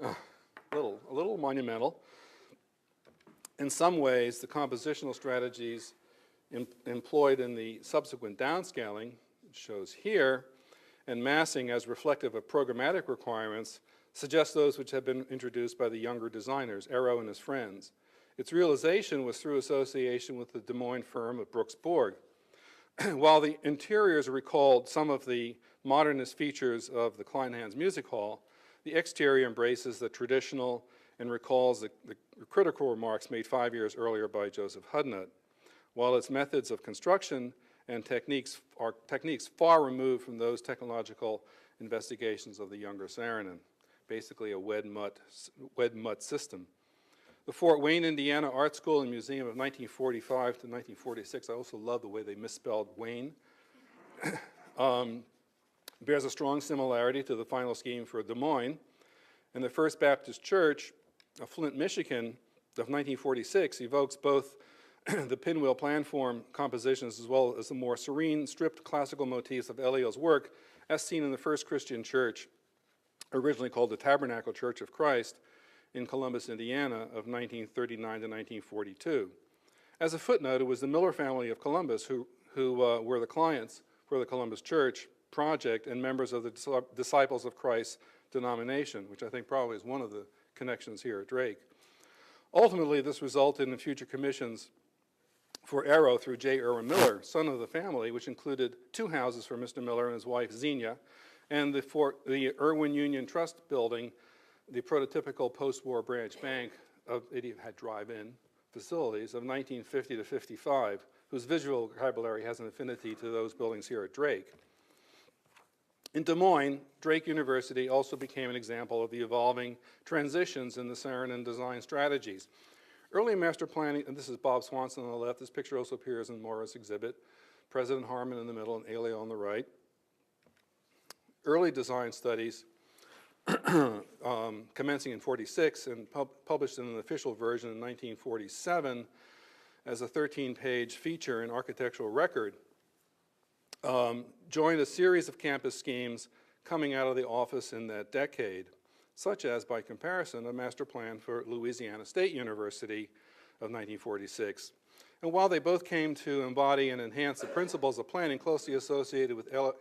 A little monumental. In some ways, the compositional strategies employed in the subsequent downscaling, it shows here, and massing as reflective of programmatic requirements suggest those which have been introduced by the younger designers, Arrow and his friends. Its realization was through association with the Des Moines firm of Brooks Borg. While the interiors recalled some of the modernist features of the Kleinhans Music Hall, the exterior embraces the traditional and recalls the critical remarks made 5 years earlier by Joseph Hudnut, while its methods of construction and techniques are techniques far removed from those technological investigations of the younger Saarinen, basically a wed mutt system. The Fort Wayne, Indiana Art School and Museum of 1945 to 1946, I also love the way they misspelled Wayne, bears a strong similarity to the final scheme for Des Moines. And the First Baptist Church of Flint, Michigan of 1946 evokes both the pinwheel planform compositions as well as the more serene, stripped classical motifs of Eliel's work as seen in the first Christian church, originally called the Tabernacle Church of Christ, in Columbus, Indiana of 1939 to 1942. As a footnote, it was the Miller family of Columbus who were the clients for the Columbus Church project and members of the Disciples of Christ denomination, which I think probably is one of the connections here at Drake. Ultimately, this resulted in future commissions for Arrow through J. Irwin Miller, son of the family, which included 2 houses for Mr. Miller and his wife Xenia, and the Irwin Union Trust building, the prototypical post-war branch bank of, it had drive-in facilities of 1950 to 55, whose visual vocabulary has an affinity to those buildings here at Drake. In Des Moines, Drake University also became an example of the evolving transitions in the Saarinen design strategies. Early master planning, and this is Bob Swanson on the left, this picture also appears in Morris' exhibit, President Harmon in the middle and Eliel on the right. Early design studies commencing in 46 and published in an official version in 1947 as a 13-page feature in Architectural Record, joined a series of campus schemes coming out of the office in that decade, such as, by comparison, a master plan for Louisiana State University of 1946. And while they both came to embody and enhance the principles of planning closely associated with Eliel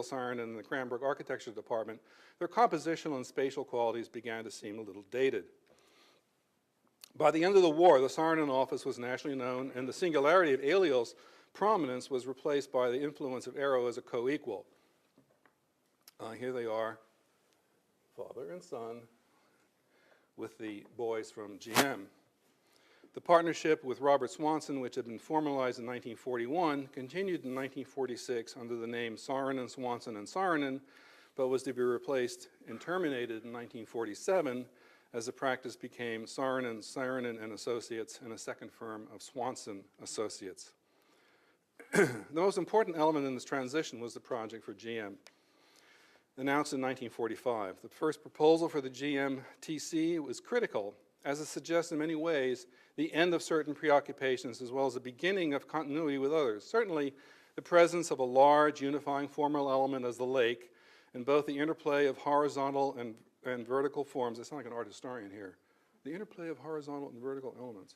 Saarinen and the Cranbrook Architecture Department, their compositional and spatial qualities began to seem a little dated. By the end of the war, the Saarinen office was nationally known, and the singularity of Eliel's prominence was replaced by the influence of Arrow as a co-equal. Here they are, father and son, with the boys from GM. The partnership with Robert Swanson, which had been formalized in 1941, continued in 1946 under the name Saarinen, Swanson, and Saarinen, but was to be replaced and terminated in 1947 as the practice became Saarinen and Associates, and a second firm of Swanson Associates. The most important element in this transition was the project for GM, announced in 1945. The first proposal for the GM-TC was critical, as it suggests in many ways the end of certain preoccupations as well as the beginning of continuity with others. Certainly, the presence of a large unifying formal element as the lake, and both the interplay of horizontal and vertical forms. I sound like an art historian here. The interplay of horizontal and vertical elements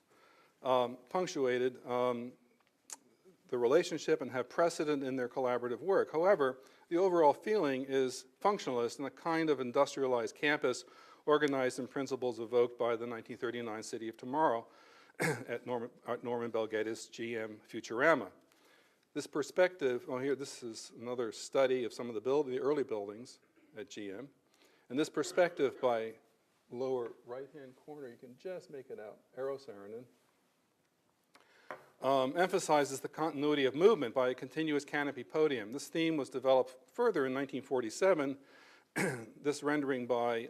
punctuated the relationship and have precedent in their collaborative work. However, the overall feeling is functionalist and a kind of industrialized campus organized in principles evoked by the 1939 City of Tomorrow at Norman Bell Geddes' GM Futurama. This perspective, oh here, this is another study of some of the early buildings at GM. And this perspective by lower right-hand corner, you can just make it out, Arrow Saarinen, emphasizes the continuity of movement by a continuous canopy podium. This theme was developed further in 1947, this rendering by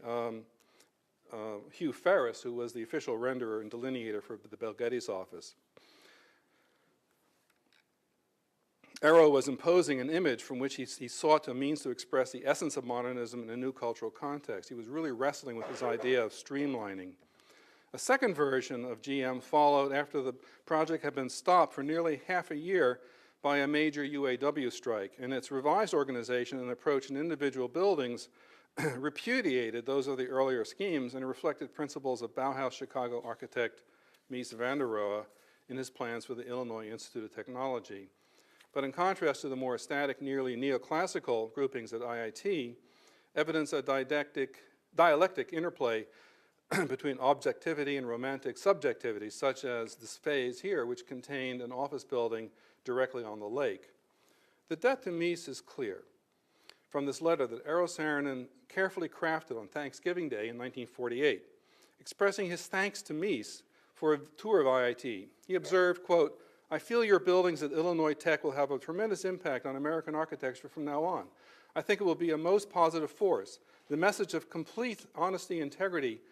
Hugh Ferris, who was the official renderer and delineator for the Bell Geddes office. Arrow was imposing an image from which he sought a means to express the essence of modernism in a new cultural context. He was really wrestling with this idea of streamlining. A second version of GM followed after the project had been stopped for nearly half a year by a major UAW strike, and its revised organization and approach in individual buildings repudiated those of the earlier schemes and reflected principles of Bauhaus Chicago architect Mies van der Rohe in his plans for the Illinois Institute of Technology. But in contrast to the more static, nearly neoclassical groupings at IIT, evidence a dialectic interplay between objectivity and romantic subjectivity, such as this phase here, which contained an office building directly on the lake. The debt to Mies is clear from this letter that Eero Saarinen carefully crafted on Thanksgiving Day in 1948, expressing his thanks to Mies for a tour of IIT. He observed, quote, "I feel your buildings at Illinois Tech will have a tremendous impact on American architecture from now on. I think it will be a most positive force. The message of complete honesty and integrity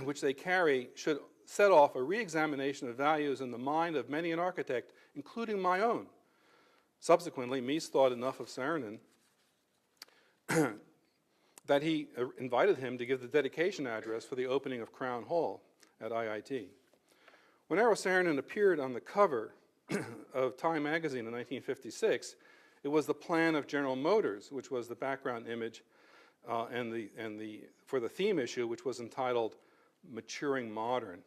which they carry should set off a re-examination of values in the mind of many an architect, including my own." Subsequently, Mies thought enough of Saarinen that he invited him to give the dedication address for the opening of Crown Hall at IIT. When Eero Saarinen appeared on the cover of Time magazine in 1956, it was the plan of General Motors, which was the background image, for the theme issue, which was entitled Maturing Modern.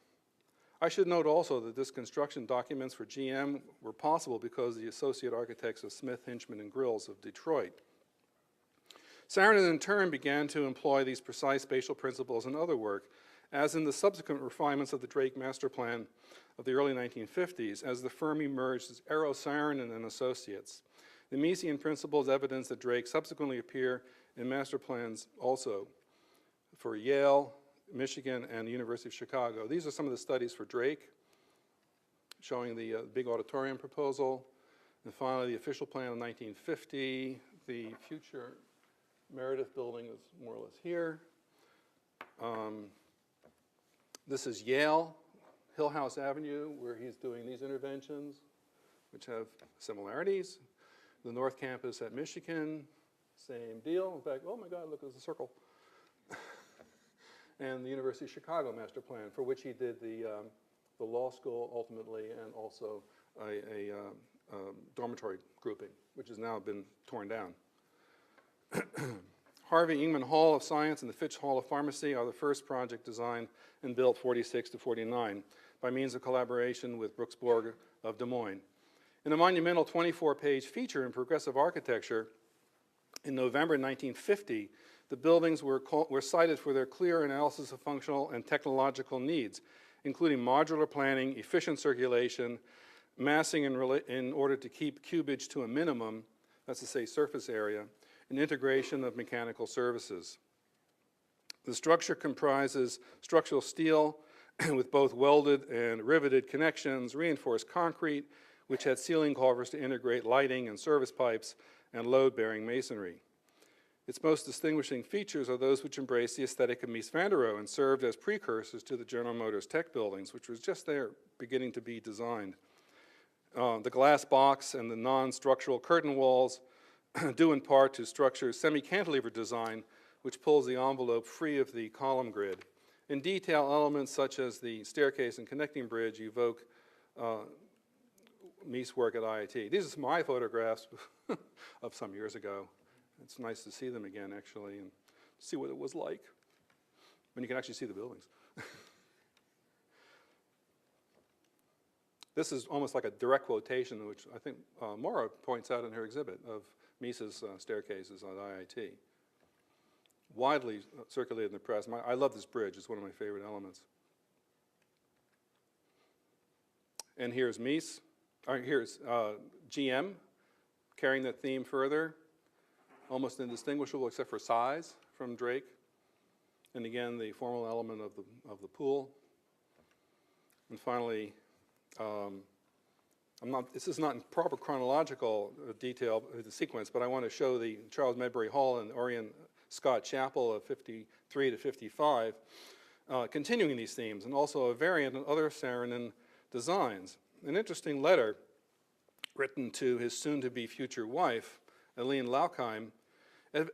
I should note also that this construction documents for GM were possible because of the associate architects of Smith, Hinchman, and Grills of Detroit. Saarinen in turn began to employ these precise spatial principles in other work, as in the subsequent refinements of the Drake master plan of the early 1950s, as the firm emerged as Eero Saarinen and Associates. The Miesian principles evidence that Drake subsequently appear in master plans also for Yale, Michigan, and the University of Chicago. These are some of the studies for Drake, showing the big auditorium proposal. And finally, the official plan in 1950. The future Meredith building is more or less here. This is Yale, Hill House Avenue, where he's doing these interventions, which have similarities. The North Campus at Michigan, same deal. In fact, oh my God, look, there's a circle. And the University of Chicago master plan, for which he did the law school ultimately, and also a dormitory grouping, which has now been torn down. Harvey Ingman Hall of Science and the Fitch Hall of Pharmacy are the first project designed and built 46 to 49 by means of collaboration with Brooks Borg of Des Moines. In a monumental 24-page feature in progressive architecture, in November 1950, the buildings were cited for their clear analysis of functional and technological needs, including modular planning, efficient circulation, massing in order to keep cubage to a minimum, that's to say surface area, and integration of mechanical services. The structure comprises structural steel with both welded and riveted connections, reinforced concrete, which had ceiling culverts to integrate lighting and service pipes, and load-bearing masonry. Its most distinguishing features are those which embrace the aesthetic of Mies van der Rohe and served as precursors to the General Motors Tech buildings, which was just there beginning to be designed. The glass box and the non-structural curtain walls due in part to structure's semi-cantilever design, which pulls the envelope free of the column grid. In detail, elements such as the staircase and connecting bridge evoke Mies' work at IIT. These are some of my photographs of some years ago. It's nice to see them again, actually, and see what it was like when you can actually see the buildings. This is almost like a direct quotation, which I think Maura points out in her exhibit of Mies's staircases at IIT. Widely circulated in the press. I love this bridge. It's one of my favorite elements. And here's Mies. Here's GM carrying that theme further, almost indistinguishable except for size from Drake. And again, the formal element of the pool. And finally, this is not in proper chronological detail, the sequence, but I want to show the Charles Medbury Hall and Orion Scott Chapel of 53 to 55, continuing these themes, and also a variant on other Saarinen designs. An interesting letter written to his soon-to-be future wife, Aline Laukheim,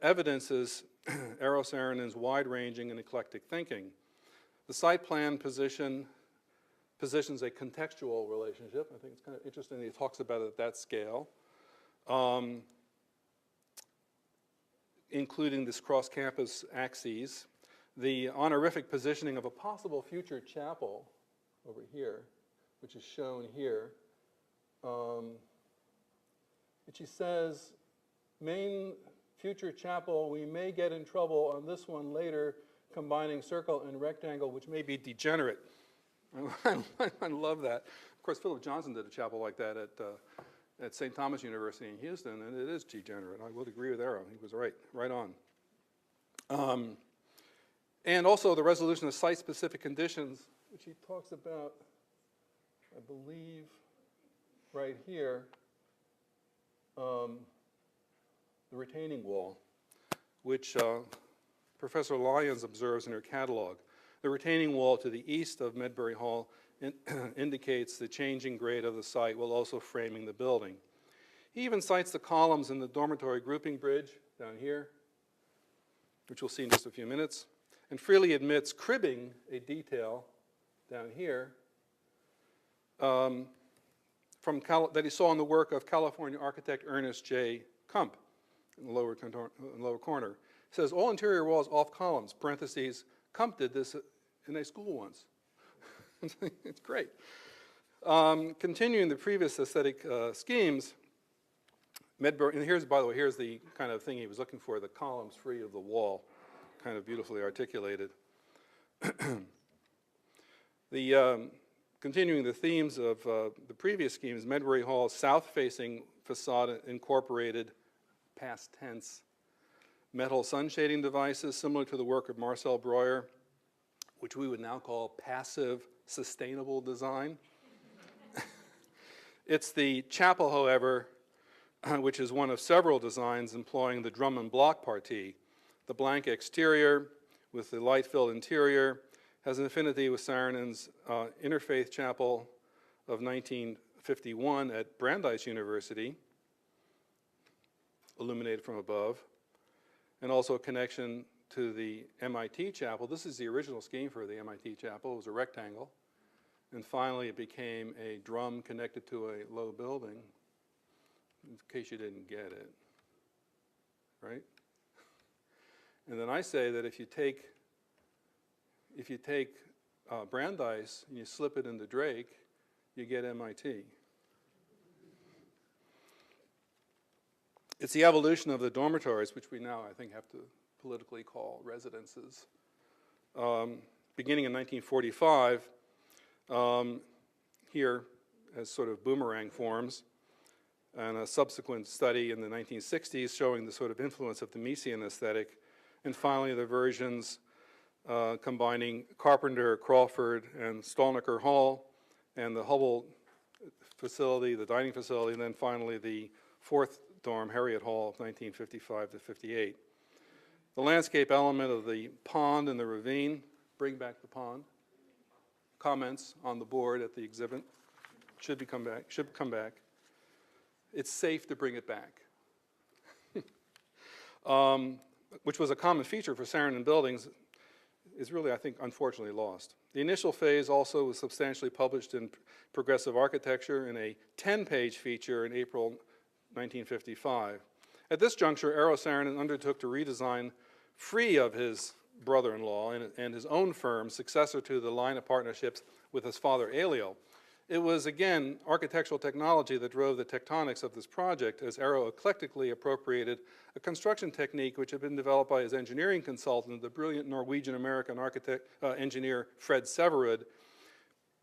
evidences Eero Saarinen's wide-ranging and eclectic thinking. The site plan positions a contextual relationship. I think it's kind of interesting that he talks about it at that scale, including this cross-campus axes, the honorific positioning of a possible future chapel over here, which is shown here, And she says, main future chapel, we may get in trouble on this one later, combining circle and rectangle, which may be degenerate. I love that. Of course, Philip Johnson did a chapel like that at St. Thomas University in Houston, and it is degenerate. I would agree with Arrow. He was right on. And also the resolution of site-specific conditions, which he talks about, I believe, right here, the retaining wall, which Professor Lyons observes in her catalog. The retaining wall to the east of Medbury Hall indicates the changing grade of the site while also framing the building. He even cites the columns in the dormitory grouping bridge down here, which we'll see in just a few minutes, and freely admits cribbing a detail down here that he saw in the work of California architect Ernest J. Kump in the lower corner. It says, all interior walls off columns, parentheses, Kump did this in a school once. It's great. Continuing the previous aesthetic schemes, Medbury, and here's, by the way, here's the kind of thing he was looking for, the columns free of the wall, kind of beautifully articulated. Continuing the themes of the previous schemes, Medbury Hall's south-facing facade incorporated past tense metal sun shading devices similar to the work of Marcel Breuer, which we would now call passive sustainable design. It's the chapel, however, which is one of several designs employing the drum and block partie. The blank exterior with the light-filled interior has an affinity with Saarinen's Interfaith Chapel of 1951 at Brandeis University, illuminated from above, and also a connection to the MIT chapel. This is the original scheme for the MIT chapel. It was a rectangle. And finally, it became a drum connected to a low building, in case you didn't get it, right? And then I say that if you take Brandeis and you slip it into Drake, you get MIT. It's the evolution of the dormitories, which we now, I think, have to politically call residences. Beginning in 1945, here as sort of boomerang forms, and a subsequent study in the 1960s showing the sort of influence of the Miesian aesthetic, and finally the versions combining Carpenter, Crawford, and Stolniker Hall, and the Hubble facility, the dining facility, and then finally the fourth dorm, Harriet Hall, of 1955 to 58. The landscape element of the pond and the ravine, bring back the pond. Comments on the board at the exhibit should come back. It's safe to bring it back. Which was a common feature for Saarinen buildings, is really, I think, unfortunately lost. The initial phase also was substantially published in Progressive Architecture in a 10-page feature in April 1955. At this juncture, Eero Saarinen undertook to redesign, free of his brother-in-law and his own firm, successor to the line of partnerships with his father, Elio. It was, again, architectural technology that drove the tectonics of this project, as Eero eclectically appropriated a construction technique which had been developed by his engineering consultant, the brilliant Norwegian-American engineer Fred Severud,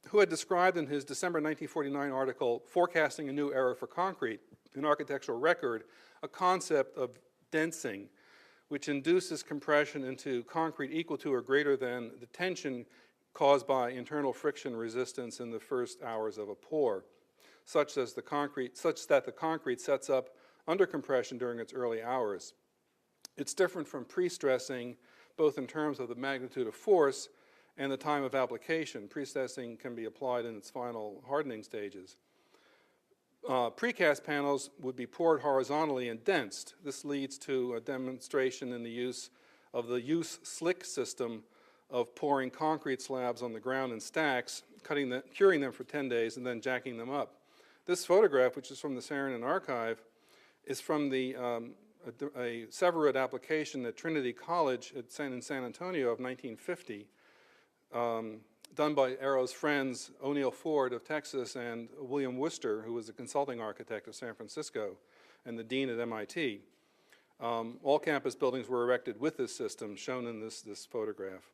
who had described in his December 1949 article, Forecasting a New Era for Concrete, an architectural record, a concept of densing, which induces compression into concrete equal to or greater than the tension caused by internal friction resistance in the first hours of a pour, such that the concrete sets up under compression during its early hours. It's different from pre-stressing, both in terms of the magnitude of force and the time of application. Pre-stressing can be applied in its final hardening stages. Precast panels would be poured horizontally and densed. This leads to a demonstration in the use of the use-slick system of pouring concrete slabs on the ground in stacks, curing them for 10 days, and then jacking them up. This photograph, which is from the Saarinen archive, is from a Severud application at Trinity College in San Antonio of 1950, done by Eero's friends O'Neill Ford of Texas and William Worcester, who was a consulting architect of San Francisco. and the dean at MIT. All campus buildings were erected with this system, shown in this photograph.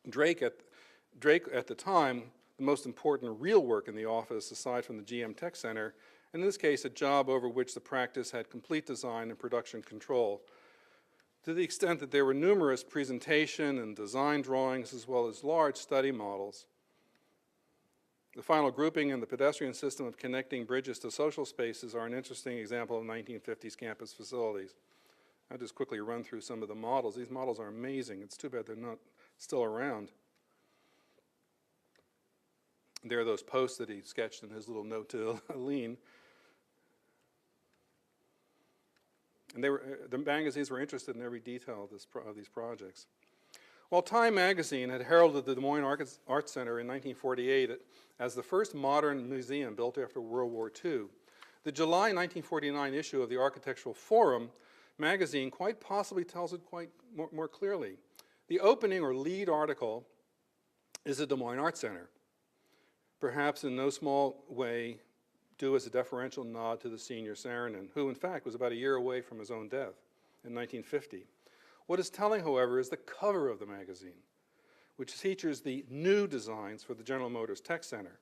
Drake at the time, the most important real work in the office, aside from the GM Tech Center, in this case, a job over which the practice had complete design and production control, to the extent that there were numerous presentation and design drawings, as well as large study models. The final grouping and the pedestrian system of connecting bridges to social spaces are an interesting example of 1950s campus facilities. I'll just quickly run through some of the models. These models are amazing. It's too bad they're not still around. There are those posts that he sketched in his little note to Aline. And the magazines were interested in every detail of these projects. While Time magazine had heralded the Des Moines Arts Center in 1948 as the first modern museum built after World War II, the July 1949 issue of the Architectural Forum magazine quite possibly tells it quite more clearly. The opening or lead article is the Des Moines Arts Center, perhaps in no small way due as a deferential nod to the senior Saarinen, who in fact was about a year away from his own death in 1950. What is telling, however, is the cover of the magazine, which features the new designs for the General Motors Tech Center,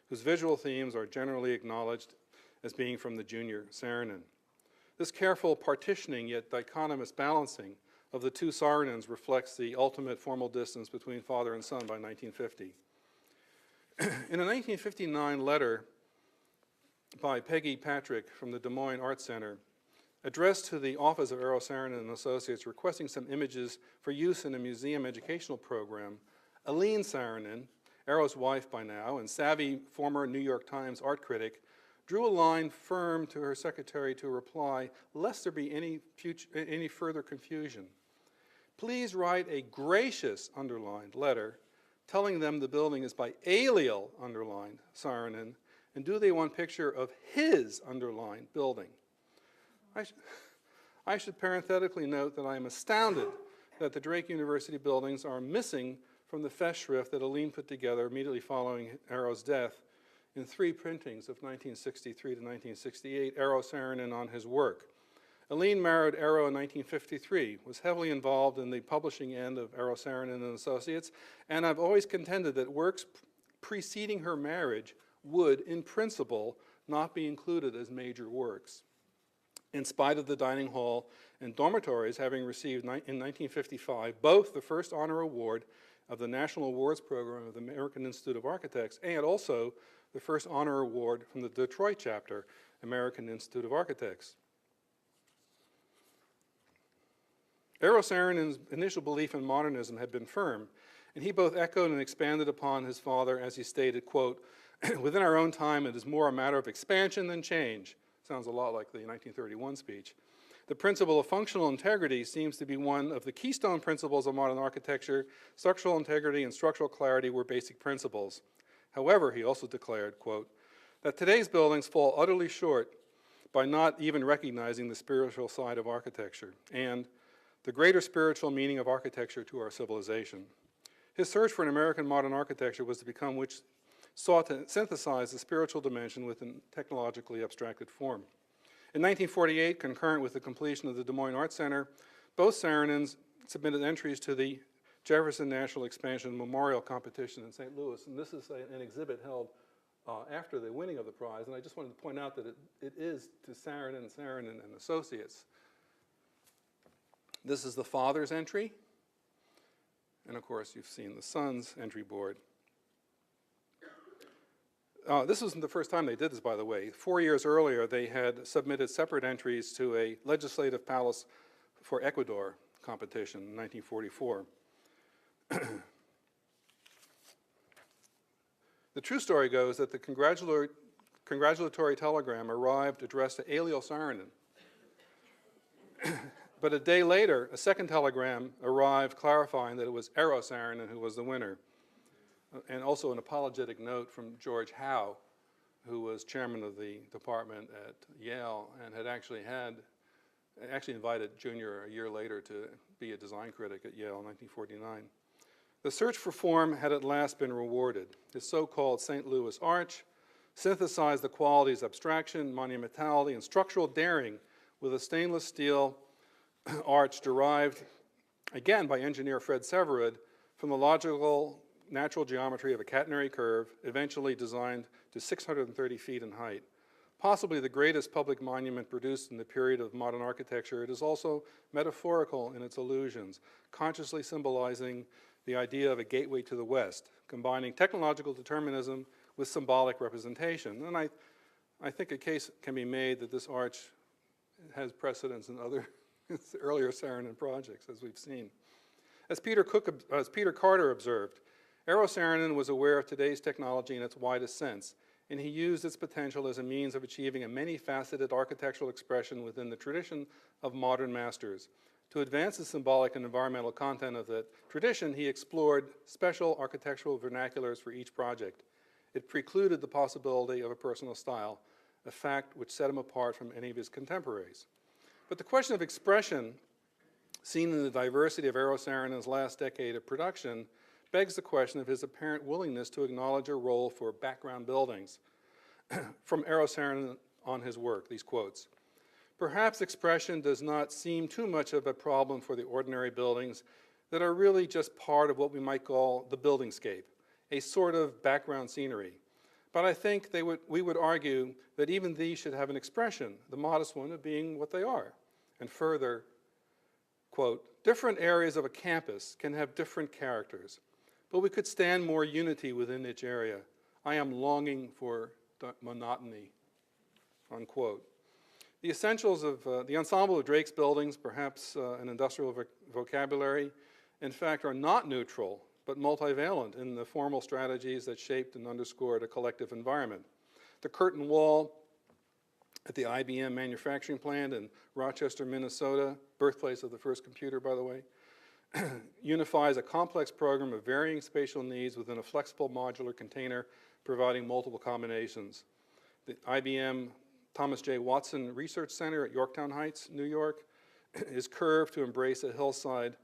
whose visual themes are generally acknowledged as being from the junior Saarinen. This careful partitioning yet dichotomous balancing of the two Saarinens reflects the ultimate formal distance between father and son by 1950. In a 1959 letter by Peggy Patrick from the Des Moines Arts Center, addressed to the office of Eero Saarinen and Associates requesting some images for use in a museum educational program, Aline Saarinen, Eero's wife by now, and savvy former New York Times art critic, drew a line firm to her secretary to reply, lest there be any further confusion. Please write a gracious underlined letter telling them the building is by Eliel underlined Saarinen, and do they want picture of his underlined building? I should parenthetically note that I am astounded that the Drake University buildings are missing from the festschrift that Aline put together immediately following Eero's death in 3 printings of 1963 to 1968, Eero Saarinen on his work. Aline married Eero in 1953, was heavily involved in the publishing end of Eero Saarinen and Associates, and I've always contended that works preceding her marriage would, in principle, not be included as major works. In spite of the dining hall and dormitories having received in 1955 both the first honor award of the National Awards Program of the American Institute of Architects and also the first honor award from the Detroit chapter, American Institute of Architects. Eero Saarinen's initial belief in modernism had been firm, and he both echoed and expanded upon his father as he stated, quote, "Within our own time, it is more a matter of expansion than change." Sounds a lot like the 1931 speech. The principle of functional integrity seems to be one of the keystone principles of modern architecture. Structural integrity and structural clarity were basic principles. However, he also declared, quote, that today's buildings fall utterly short by not even recognizing the spiritual side of architecture and the greater spiritual meaning of architecture to our civilization. His search for an American modern architecture was to become which sought to synthesize the spiritual dimension within technologically abstracted form. In 1948, concurrent with the completion of the Des Moines Arts Center, both Saarinens submitted entries to the Jefferson National Expansion Memorial Competition in St. Louis, and this is an exhibit held after the winning of the prize, and I just wanted to point out that it is to Saarinen and Associates. This is the father's entry, and of course you've seen the son's entry board. This wasn't the first time they did this, by the way. 4 years earlier, they had submitted separate entries to a Legislative Palace for Ecuador competition in 1944. The true story goes that the congratulatory telegram arrived addressed to Eliel Saarinen. But a day later, a second telegram arrived clarifying that it was Eero Saarinen who was the winner. And also an apologetic note from George Howe, who was chairman of the department at Yale and had actually invited Junior a year later to be a design critic at Yale in 1949. The search for form had at last been rewarded. His so-called St. Louis Arch, synthesize the qualities of abstraction, monumentality, and structural daring with a stainless steel arch derived, again by engineer Fred Severud, from the logical natural geometry of a catenary curve, eventually designed to 630 feet in height. Possibly the greatest public monument produced in the period of modern architecture, it is also metaphorical in its allusions, consciously symbolizing the idea of a gateway to the West, combining technological determinism with symbolic representation. And I think a case can be made that this arch has precedence in other earlier Saarinen projects, as we've seen. As Peter Carter observed, Eero Saarinen was aware of today's technology in its widest sense, and he used its potential as a means of achieving a many-faceted architectural expression within the tradition of modern masters. To advance the symbolic and environmental content of that tradition, he explored special architectural vernaculars for each project. It precluded the possibility of a personal style, a fact which set him apart from any of his contemporaries. But the question of expression, seen in the diversity of Eero Saarinen's last decade of production, begs the question of his apparent willingness to acknowledge a role for background buildings. From Eero Saarinen on his work, these quotes. Perhaps expression does not seem too much of a problem for the ordinary buildings that are really just part of what we might call the buildingscape, a sort of background scenery. But I think we would argue that even these should have an expression, the modest one of being what they are. And further, quote, different areas of a campus can have different characters, but we could stand more unity within each area. I am longing for monotony, unquote. The essentials of the ensemble of Drake's buildings, perhaps an industrial vocabulary, in fact are not neutral, but multivalent in the formal strategies that shaped and underscored a collective environment. The curtain wall at the IBM manufacturing plant in Rochester, Minnesota, birthplace of the first computer, by the way, unifies a complex program of varying spatial needs within a flexible modular container providing multiple combinations. The IBM Thomas J. Watson Research Center at Yorktown Heights, New York, is curved to embrace a hillside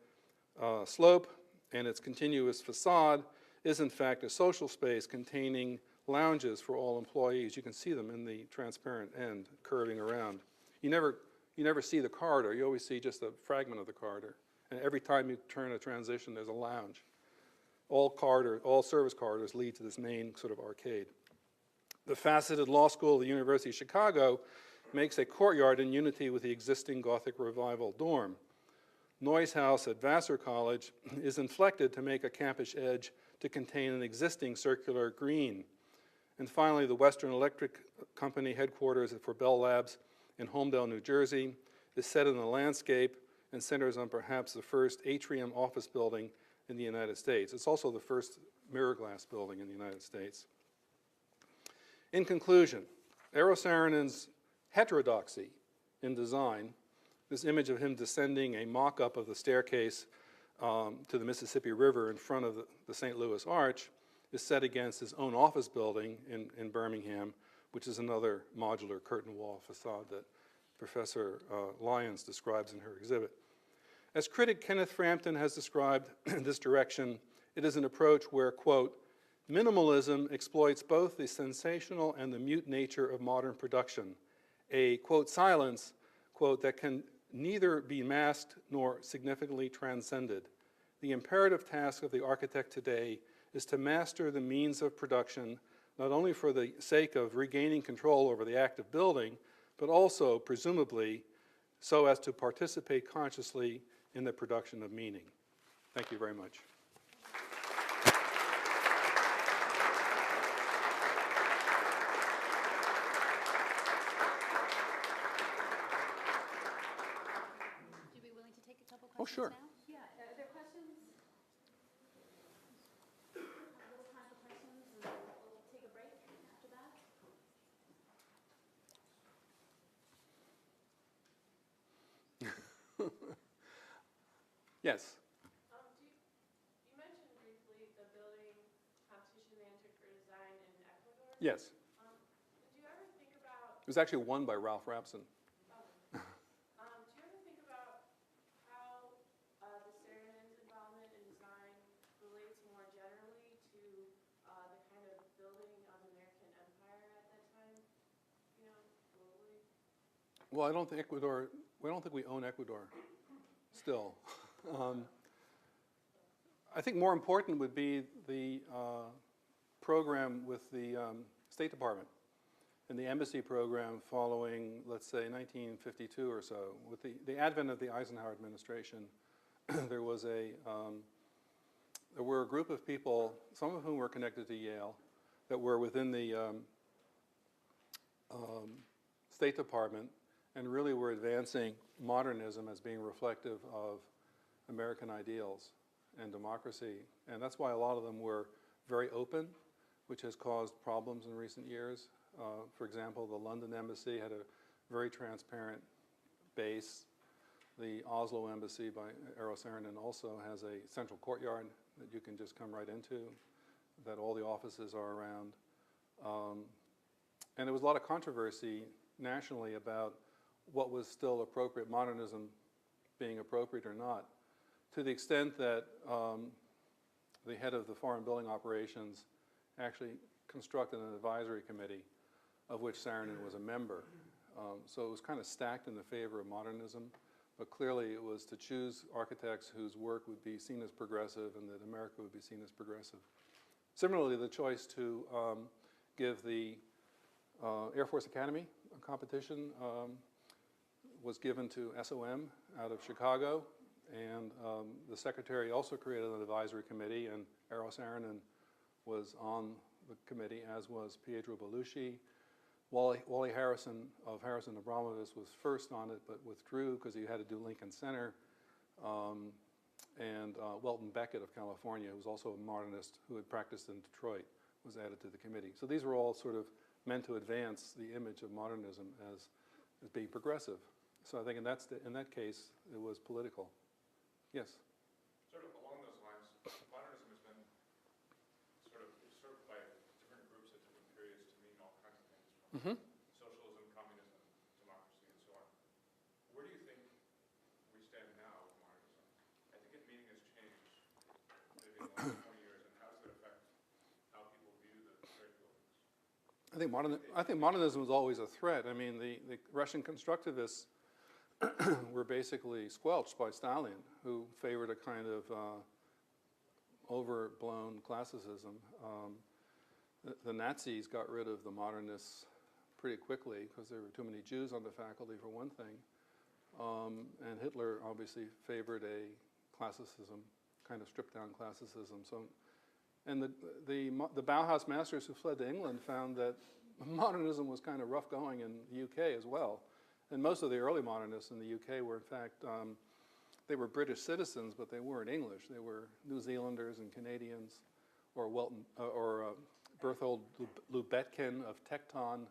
slope, and its continuous facade is in fact a social space containing lounges for all employees. You can see them in the transparent end curving around. You never see the corridor, you always see just a fragment of the corridor. And every time you turn a transition, there's a lounge. All service corridors lead to this main sort of arcade. The faceted law school of the University of Chicago makes a courtyard in unity with the existing Gothic Revival dorm. Noyes House at Vassar College is inflected to make a campus edge to contain an existing circular green. And finally, the Western Electric Company headquarters for Bell Labs in Holmdel, New Jersey, is set in the landscape and centers on perhaps the first atrium office building in the United States. It's also the first mirror glass building in the United States. In conclusion, Eero Saarinen's heterodoxy in design, this image of him descending a mock-up of the staircase to the Mississippi River in front of the St. Louis Arch, is set against his own office building in Birmingham, which is another modular curtain wall facade that Professor Lyons describes in her exhibit. As critic Kenneth Frampton has described this direction, it is an approach where, quote, minimalism exploits both the sensational and the mute nature of modern production, a, quote, silence, quote, that can neither be masked nor significantly transcended. The imperative task of the architect today is to master the means of production, not only for the sake of regaining control over the act of building, but also, presumably, so as to participate consciously in the production of meaning. Thank you very much. Would you be willing to take a couple questions Oh, sure. now? Yeah, are there questions? A little time for questions, and then we'll take a break after that. Yes. You mentioned briefly the building competition they entered for design in Ecuador. Yes. Did you ever think about, It was actually won by Ralph Rapson. do you ever think about how the Saarinen's involvement in design relates more generally to the kind of building of American empire at Well, I don't think Ecuador, we don't think we own Ecuador still. I think more important would be the program with the State Department and the embassy program following, let's say, 1952 or so. With the advent of the Eisenhower administration, there were a group of people, some of whom were connected to Yale, that were within the State Department and really were advancing modernism as being reflective of American ideals and democracy. And that's why a lot of them were very open, which has caused problems in recent years. For example, the London embassy had a very transparent base. The Oslo embassy by Eero Saarinen also has a central courtyard that you can just come right into, that all the offices are around. And there was a lot of controversy nationally about what was still appropriate, modernism being appropriate or not, to the extent that the head of the foreign building operations actually constructed an advisory committee of which Saarinen was a member. So it was kind of stacked in the favor of modernism, but clearly it was to choose architects whose work would be seen as progressive and that America would be seen as progressive. Similarly, the choice to give the Air Force Academy competition was given to SOM out of Chicago, and the secretary also created an advisory committee, and Eero Saarinen was on the committee, as was Pietro Bellusci. Wally Harrison of Harrison Abramovich was first on it, but withdrew because he had to do Lincoln Center. And Welton Beckett of California, who was also a modernist who had practiced in Detroit, was added to the committee. So these were all sort of meant to advance the image of modernism as being progressive. So I think in that case, it was political. Yes? Sort of along those lines, modernism has been sort of usurped by different groups at different periods to mean all kinds of things, from socialism, communism, democracy, and so on. Where do you think we stand now with modernism? I think its meaning has changed maybe in the last 20 years, and how does it affect how people view the great buildings? I think modernism was always a threat. I mean, the Russian constructivists were basically squelched by Stalin, who favored a kind of overblown classicism. The Nazis got rid of the modernists pretty quickly because there were too many Jews on the faculty, for one thing. And Hitler obviously favored a classicism, kind of stripped down classicism. So, and the Bauhaus masters who fled to England found that modernism was kind of rough going in the UK as well. And most of the early modernists in the UK were, in fact, they were British citizens, but they weren't English. They were New Zealanders and Canadians, or Berthold Lubetkin of Tecton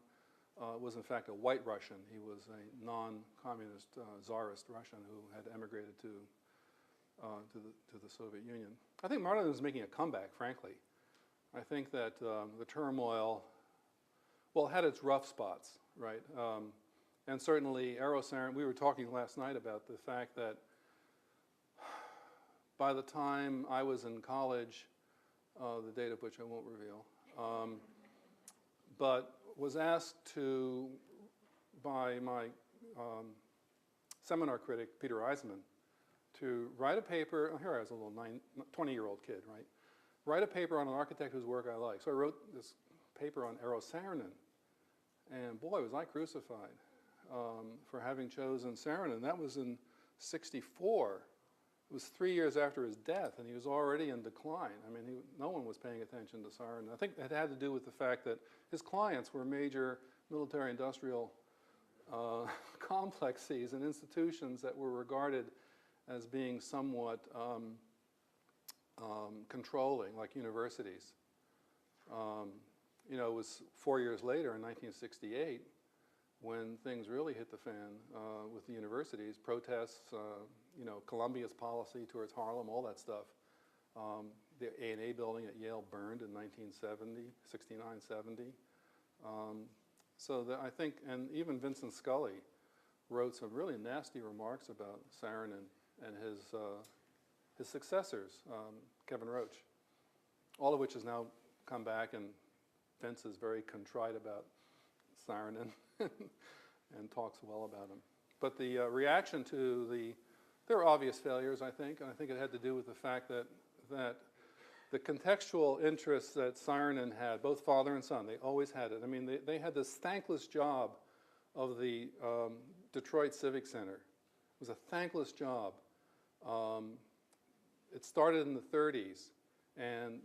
was, in fact, a white Russian. He was a non-communist czarist Russian who had emigrated to the Soviet Union. I think modernism is making a comeback, frankly. I think that the turmoil, well, it had its rough spots, right? And certainly, Eero Saarinen, we were talking last night about the fact that by the time I was in college, the date of which I won't reveal, but was asked to, by my seminar critic, Peter Eisenman, to write a paper. Here I was a little 20-year-old kid, right? Write a paper on an architect whose work I like. So I wrote this paper on Eero Saarinen, and boy, was I crucified for having chosen Saarinen. That was in '64. It was 3 years after his death, and he was already in decline. I mean, no one was paying attention to Saarinen. I think it had to do with the fact that his clients were major military-industrial complexes and institutions that were regarded as being somewhat controlling, like universities. You know, it was 4 years later, in 1968, when things really hit the fan with the universities, protests, you know, Columbia's policy towards Harlem, all that stuff. The A&A building at Yale burned in 1970, 69, 70. So I think, and even Vincent Scully wrote some really nasty remarks about Saarinen and his successors, Kevin Roach, all of which has now come back, and Vince is very contrite about Saarinen. and talks well about him. But the reaction to there were obvious failures, I think, and I think it had to do with the fact that the contextual interests that Saarinen had, both father and son, they always had it. I mean, they had this thankless job of the Detroit Civic Center. It was a thankless job. It started in the 30s, and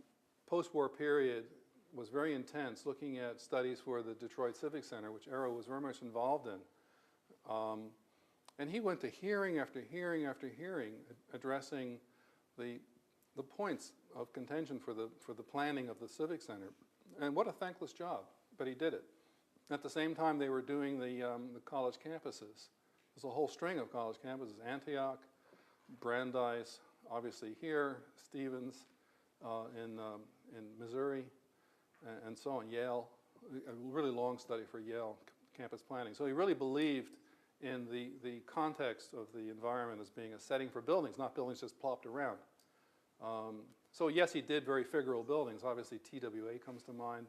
post-war period was very intense, looking at studies for the Detroit Civic Center, which Arrow was very much involved in. And he went to hearing after hearing after hearing, addressing the points of contention for the planning of the Civic Center. And what a thankless job, but he did it. At the same time, they were doing the college campuses. There's a whole string of college campuses: Antioch, Brandeis, obviously here, Stevens in Missouri, and so on, Yale. A really long study for Yale campus planning. So he really believed in the context of the environment as being a setting for buildings, not buildings just plopped around. So yes, he did very figural buildings. Obviously, TWA comes to mind.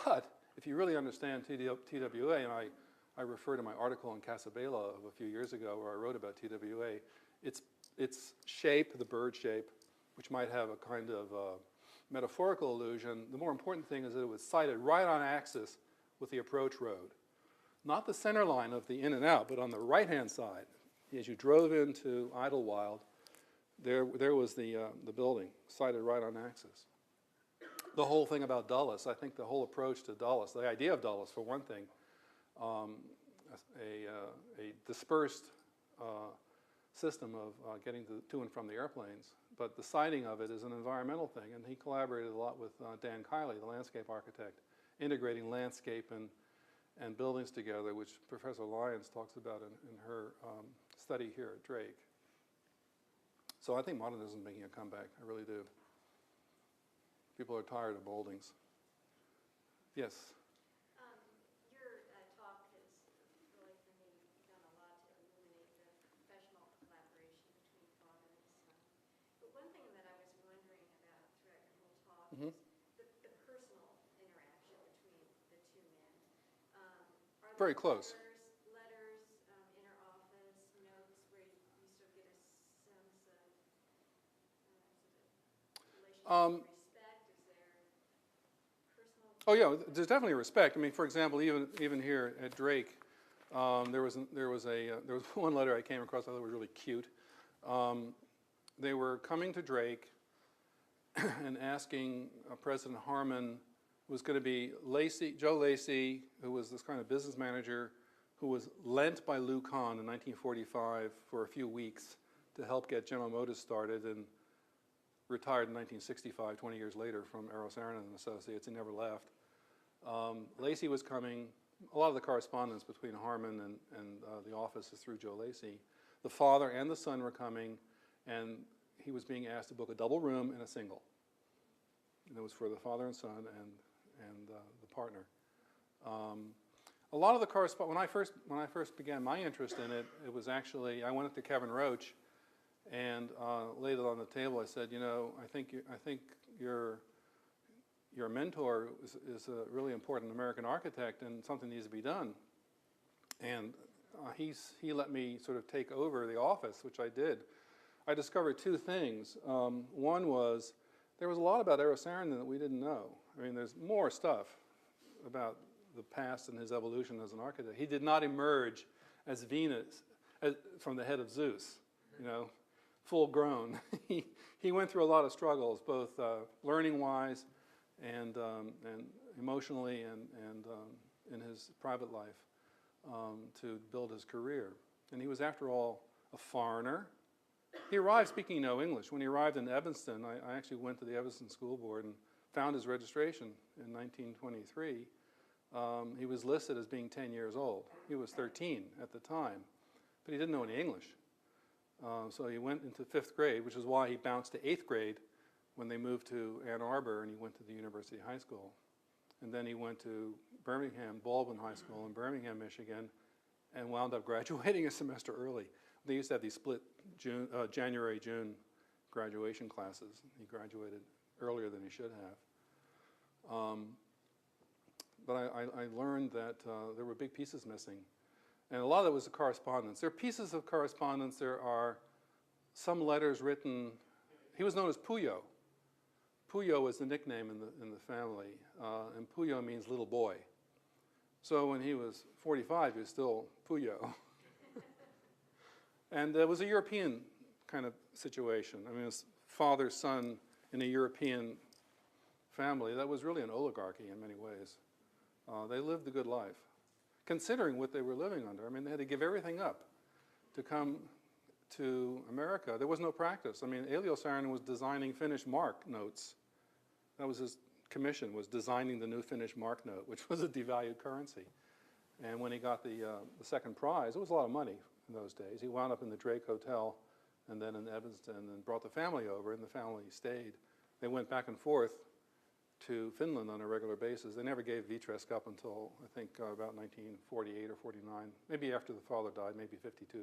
But if you really understand TWA, and I refer to my article in Casabella of a few years ago where I wrote about TWA, its shape, the bird shape, which might have a kind of metaphorical allusion, the more important thing is that it was sited right on axis with the approach road. Not the center line of the in and out, but on the right-hand side. As you drove into Idlewild, there was the building, sited right on axis. The whole thing about Dulles, I think the whole approach to Dulles, the idea of Dulles, for one thing, a dispersed system of getting to and from the airplanes, but the siting of it is an environmental thing, and he collaborated a lot with Dan Kiley, the landscape architect, integrating landscape and buildings together, which Professor Lyons talks about in her study here at Drake. So I think modernism is making a comeback, I really do. People are tired of Bouldings. Yes? Your talk has really, for me, done a lot to illuminate the professional collaboration between father and son. But one thing that I was wondering about throughout your whole talk is the personal interaction between the two men. Are Very there close. letters inter-office, notes, where you sort of get a sense of relationship? Oh yeah, there's definitely respect. I mean, for example, even here at Drake, there was one letter I came across I thought was really cute. They were coming to Drake and asking President Harmon, was going to be Joe Lacey, who was this kind of business manager, who was lent by Lou Kahn in 1945 for a few weeks to help get General Motors started, and retired in 1965, 20 years later from Saarinen and Associates. He never left. Lacey was coming. A lot of the correspondence between Harmon and the office is through Joe Lacey. The father and the son were coming, and he was being asked to book a double room and a single. And it was for the father and son and the partner. A lot of the correspondence, when I first began my interest in it, it was actually, I went up to Kevin Roach and laid it on the table. I said, you know, I think your mentor is a really important American architect, and something needs to be done. And he let me sort of take over the office, which I did. I discovered two things. One was there was a lot about Saarinen that we didn't know. I mean, there's more stuff about the past and his evolution as an architect. He did not emerge as Venus from the head of Zeus, you know, full grown. He went through a lot of struggles, both learning-wise and emotionally and in his private life to build his career. And he was, after all, a foreigner. He arrived speaking no English. When he arrived in Evanston, I actually went to the Evanston School Board and found his registration in 1923. He was listed as being 10 years old. He was 13 at the time, but he didn't know any English. So he went into 5th grade, which is why he bounced to 8th grade when they moved to Ann Arbor, and he went to the University High School. And then he went to Birmingham, Baldwin High School in Birmingham, Michigan, and wound up graduating a semester early. They used to have these split January-June graduation classes. He graduated earlier than he should have. But I learned that there were big pieces missing. And a lot of it was the correspondence. There are pieces of correspondence. There are some letters written. He was known as Puyo. Puyo was the nickname in the family, and Puyo means little boy. So when he was 45, he was still Puyo. And it was a European kind of situation. I mean, it was father, son in a European family. That was really an oligarchy in many ways. They lived a good life, considering what they were living under. I mean, they had to give everything up to come to America. There was no practice. I mean, Elio Saarinen was designing Finnish mark notes. That was his commission, was designing the new Finnish mark note, which was a devalued currency. And when he got the second prize, it was a lot of money in those days. He wound up in the Drake Hotel and then in Evanston and brought the family over, and the family stayed. They went back and forth to Finland on a regular basis. They never gave Vitresk up until, I think, about 1948 or 49, maybe after the father died, maybe 52,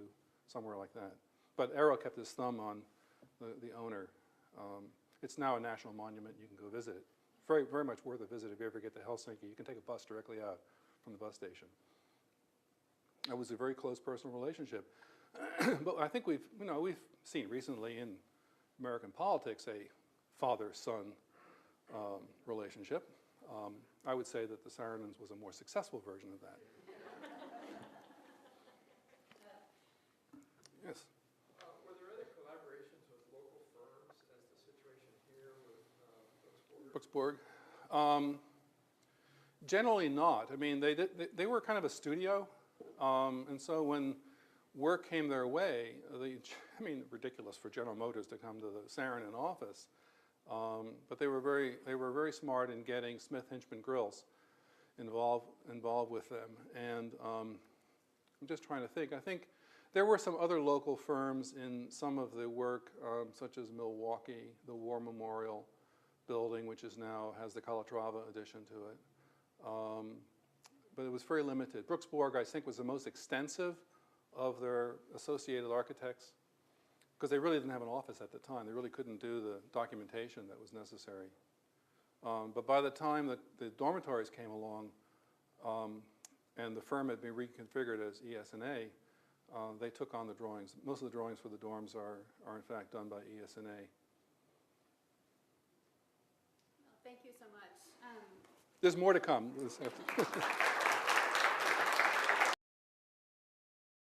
somewhere like that. But Eero kept his thumb on the owner. It's now a national monument. You can go visit it. Very, very much worth a visit if you ever get to Helsinki. You can take a bus directly out from the bus station. It was a very close personal relationship. But I think we've seen recently in American politics a father-son relationship. I would say that the Saarinens was a more successful version of that. Yes? Were there other collaborations with local firms as the situation here with Brooksburg? Generally not. I mean, they were kind of a studio, and so when work came their way, ridiculous for General Motors to come to the Saarinen office, but they were very smart in getting Smith Hinchman Grills involved with them. And I'm just trying to think. I think there were some other local firms in some of the work, such as Milwaukee, the War Memorial Building, which now has the Calatrava addition to it. But it was very limited. Brooksburg, I think, was the most extensive of their associated architects, because they really didn't have an office at the time. They really couldn't do the documentation that was necessary. But by the time that the dormitories came along, and the firm had been reconfigured as ES&A, they took on the drawings. Most of the drawings for the dorms are in fact done by ES&A. Well, thank you so much. There's more to come.